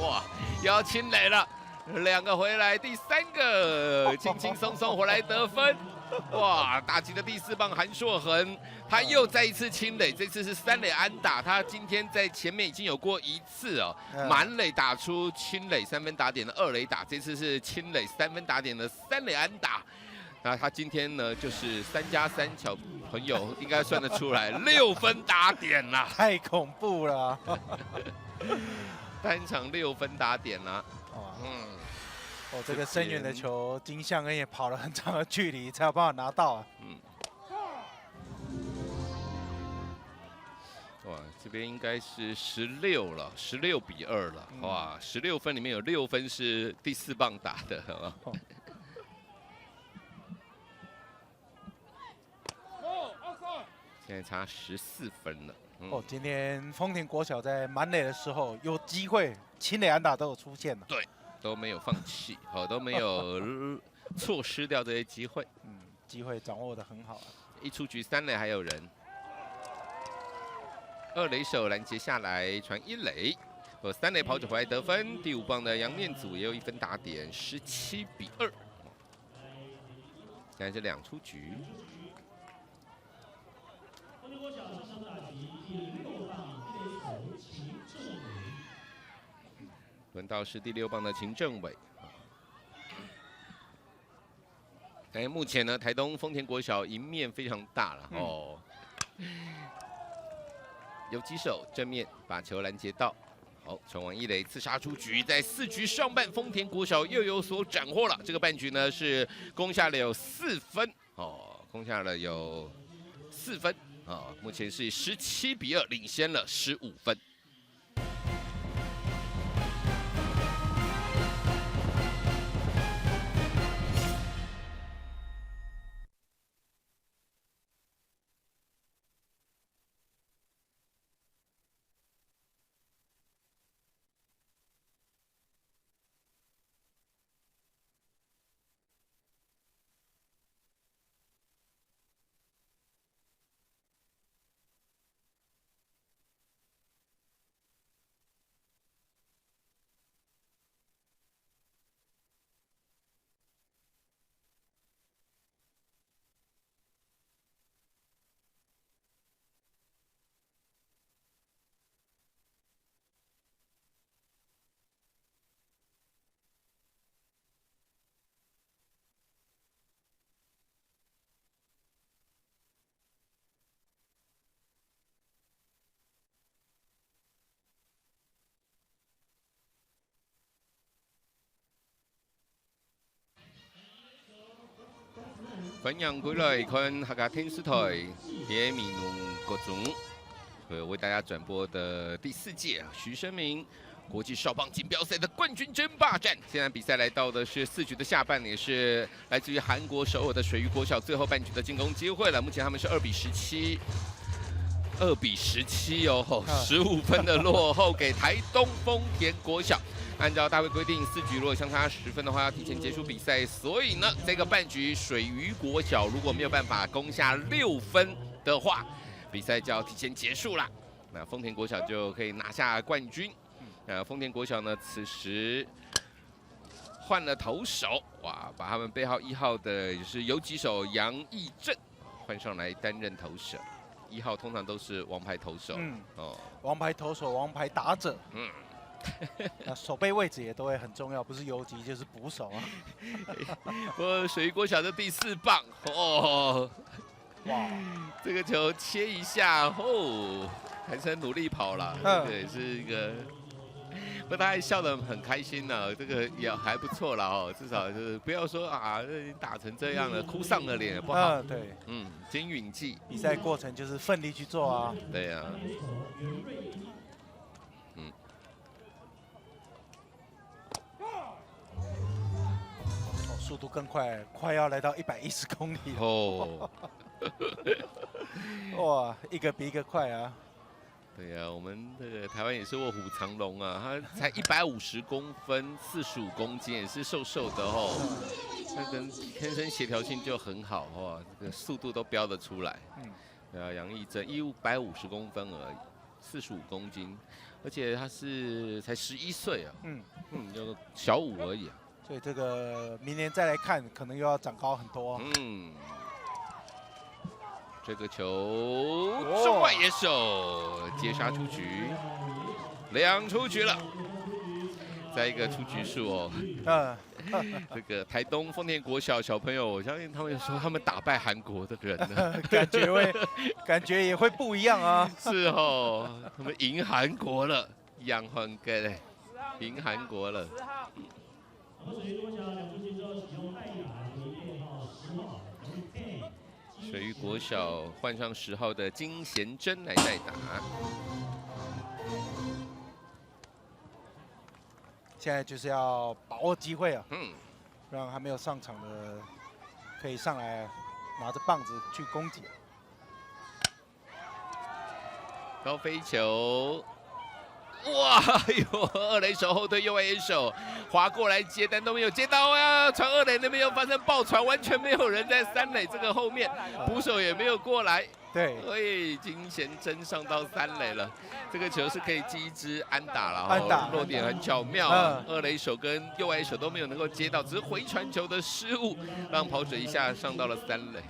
哇，要清垒了，2个回来，第3个轻轻松松回来得分。哇！打击的第4棒韩硕恒，他又再一次清垒，这次是3垒安打。他今天在前面已经有过1次哦，满垒打出清垒3分打点的2垒打，这次是清垒3分打点的3垒安打。那他今天呢，就是3+3，小朋友应该算得出来，6分打点啦，太恐怖了，单场6分打点啦，这个深远的球，金相恩也跑了很长的距离才有办法拿到啊。哇，这边应该是16了，16比2了，哇，16分里面有6分是第4棒打的，现在差14分了。今天丰田国小在满垒的时候有机会，清垒安打都有出现了。对。都没有放弃，都没有错失掉这些机会。机会掌握得很好啊。一出局3垒还有人，2垒手拦截下来传1垒，3垒跑者回来得分。第5棒的杨念祖也有1分打点，17比2。现在是2出局。轮到是第6棒的秦政伟。目前呢，台东丰田国小赢面非常大了哦。游击手正面把球拦截到，好，传往1垒刺杀出局。在4局上半，丰田国小又有所斩获了。这个半局呢是攻下了有4分哦，攻下了有4分啊，目前是17比2领先了15分。欢迎归来看客家电视台野米农国中，为大家转播的第4届徐生明国际少棒锦标赛的冠军争霸战。现在比赛来到的是4局的下半，也是来自于韩国首尔的水鱼国小最后半局的进攻机会了。目前他们是2比17。2比17哦，15分的落后给台东丰田国小。按照大会规定，4局如果相差10分的话，要提前结束比赛。所以呢，这个半局水鱼国小如果没有办法攻下6分的话，比赛就要提前结束了。那丰田国小就可以拿下冠军。丰田国小呢，此时换了投手，哇，把他们背号1号的也是游击手杨义正换上来担任投手。1号通常都是王牌投手，王牌投手、王牌打者，那守备位置也都会很重要，不是游击就是捕手啊。不过水鱼国小的第4棒哦，哇，这个球切一下哦，还是很努力跑了，对，是一个。不过他还笑得很开心呢，这个也还不错了哦，至少就是不要说啊，已经打成这样了，哭丧了脸不好。对，金允记。比赛过程就是奋力去做啊。对呀。速度更快，快要来到110公里了。哦。哇，一个比一个快啊。对呀，我们这个台湾也是卧虎藏龙啊，他才150公分，45公斤，也是瘦瘦的哦。那跟天生协调性就很好哦，这个速度都飙得出来。对啊，杨义正150公分而已，45公斤，而且他是才11岁啊。就小5而已啊。所以这个明年再来看，可能又要长高很多。这个球中外野手接杀出局，2出局了。再一个出局数哦。这个台东丰田国小小朋友，我相信他们说他们打败韩国的人呢，感觉也会不一样啊。是哦，他们赢韩国了，杨焕根赢韩国了。水鱼国小换上10号的金贤珍来代打。现在就是要把握机会啊，让还没有上场的可以上来拿着棒子去攻击。高飞球。哇！有2垒手后退右外野手滑过来接，但都没有接到啊！传2垒那边又发生爆传，完全没有人在3垒这个后面，捕手也没有过来。对，所以金贤珍上到3垒了，这个球是可以记一支安打了，安打落点很巧妙，2垒手跟右外野手都没有能够接到，只是回传球的失误，让跑者一下上到了3垒。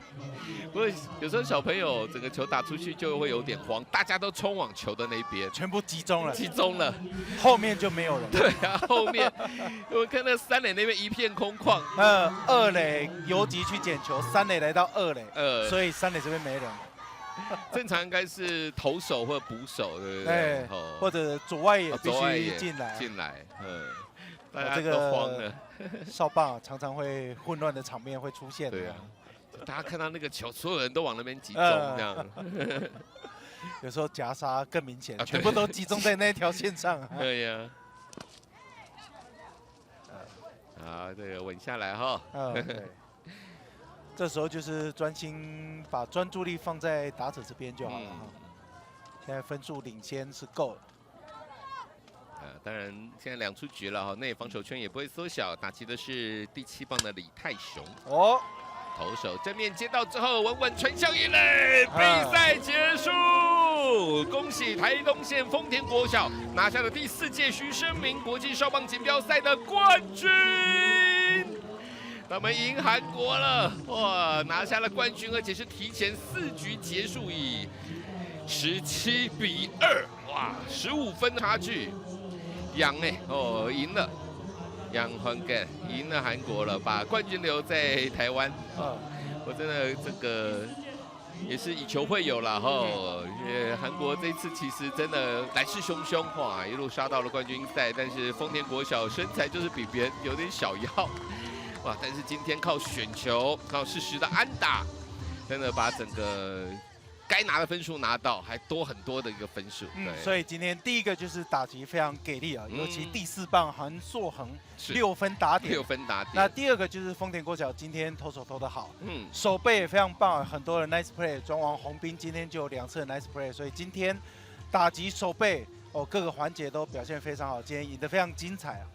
不过有时候小朋友整个球打出去就会有点慌，大家都冲往球的那边，全部集中了，后面就没有人。对啊，后面我看那3垒那边一片空旷。2垒游击去捡球，3垒来到2垒，所以3垒这边没人。正常应该是投手或捕手，对不对？或者左外野必须进来。大家都慌了。少棒常常会混乱的场面会出现。对啊，大家看到那个球，所有人都往那边集中，这样。有时候夹杀更明显，全部都集中在那条线上。对呀。好，这个稳下来哈。对。这时候就是专心把专注力放在打者这边就好了。现在分数领先是够了。当然现在2出局了哈，内野防守圈也不会缩小。打击的是第7棒的李泰雄。投手正面接到之后，稳稳传向1垒，比赛结束。恭喜台东县丰田国小拿下了第4届徐生明国际少棒锦标赛的冠军。他们赢韩国了，哇，拿下了冠军，而且是提前4局结束，以17比2，哇，15分差距。赢赢了，杨焕根赢了韩国了，把冠军留在台湾。我真的这个也是以球会友了哈，韩国这次其实真的来势汹汹，哇，一路杀到了冠军赛，但是丰田国小身材就是比别人有点小腰。哇！但是今天靠选球，靠适时的安打，真的把整个该拿的分数拿到，还多很多的一个分数。所以今天第一个就是打击非常给力啊，尤其第4棒韩硕恒6分打点，那第二个就是丰田国小今天投手投得好，手背也非常棒，很多的 nice play， 庄王洪斌今天就有2次的 nice play， 所以今天打击手背各个环节都表现非常好，今天赢得非常精彩啊。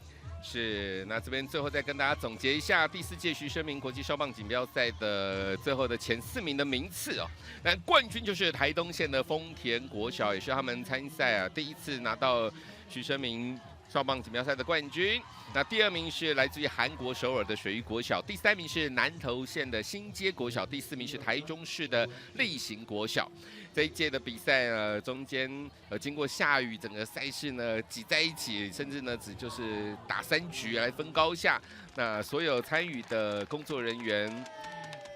是，那这边最后再跟大家总结一下第4届徐生明国际少棒锦标赛的最后的前4名的名次哦。那冠军就是台东县的丰田国小，也是他们参赛第一次拿到徐生明少棒锦标赛的冠军。那第2名是来自于韩国首尔的水域国小，第3名是南投县的新街国小，第4名是台中市的力行国小。这一届的比赛呢，中间经过下雨，整个赛事呢挤在一起，甚至呢就是打3局来分高下。那所有参与的工作人员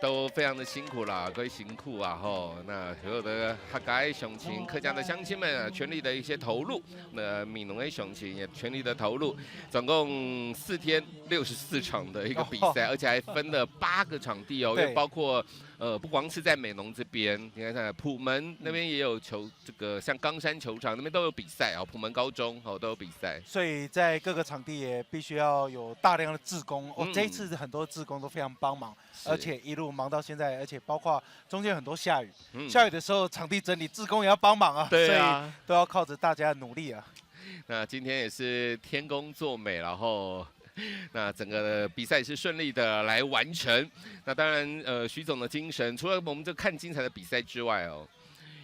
都非常的辛苦啦，各位辛苦啊吼！那所有的客家乡亲、客家的乡亲们全力的一些投入，那闽农的乡亲也全力的投入，总共4天64场的一个比赛，而且还分了8个场地哦，因为包括不光是在美浓这边，你看普门那边也有球，这个像冈山球场那边都有比赛哦，普门高中都有比赛，所以在各个场地也必须要有大量的志工这一次很多志工都非常帮忙，而且一路忙到现在，而且包括中间很多下雨，下雨的时候场地整理，志工也要帮忙啊，所以都要靠着大家的努力啊。那今天也是天公作美，然后那整个比赛也是顺利的来完成。那当然，徐总的精神，除了我们这看精彩的比赛之外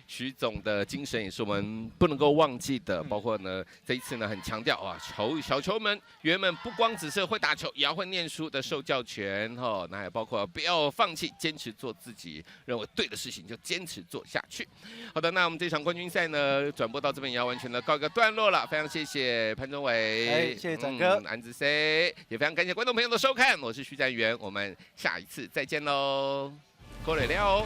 徐总的精神也是我们不能够忘记的，包括呢这一次呢很强调小球们员们不光只是会打球，也要会念书的受教权那还包括不要放弃，坚持做自己认为对的事情，就坚持做下去。好的，那我们这场冠军赛呢转播到这边也要完全的告一个段落了，非常谢谢潘宗伟，谢谢展哥，安子 C， 也非常感谢观众朋友的收看，我是徐展元，我们下一次再见喽，够累了哦。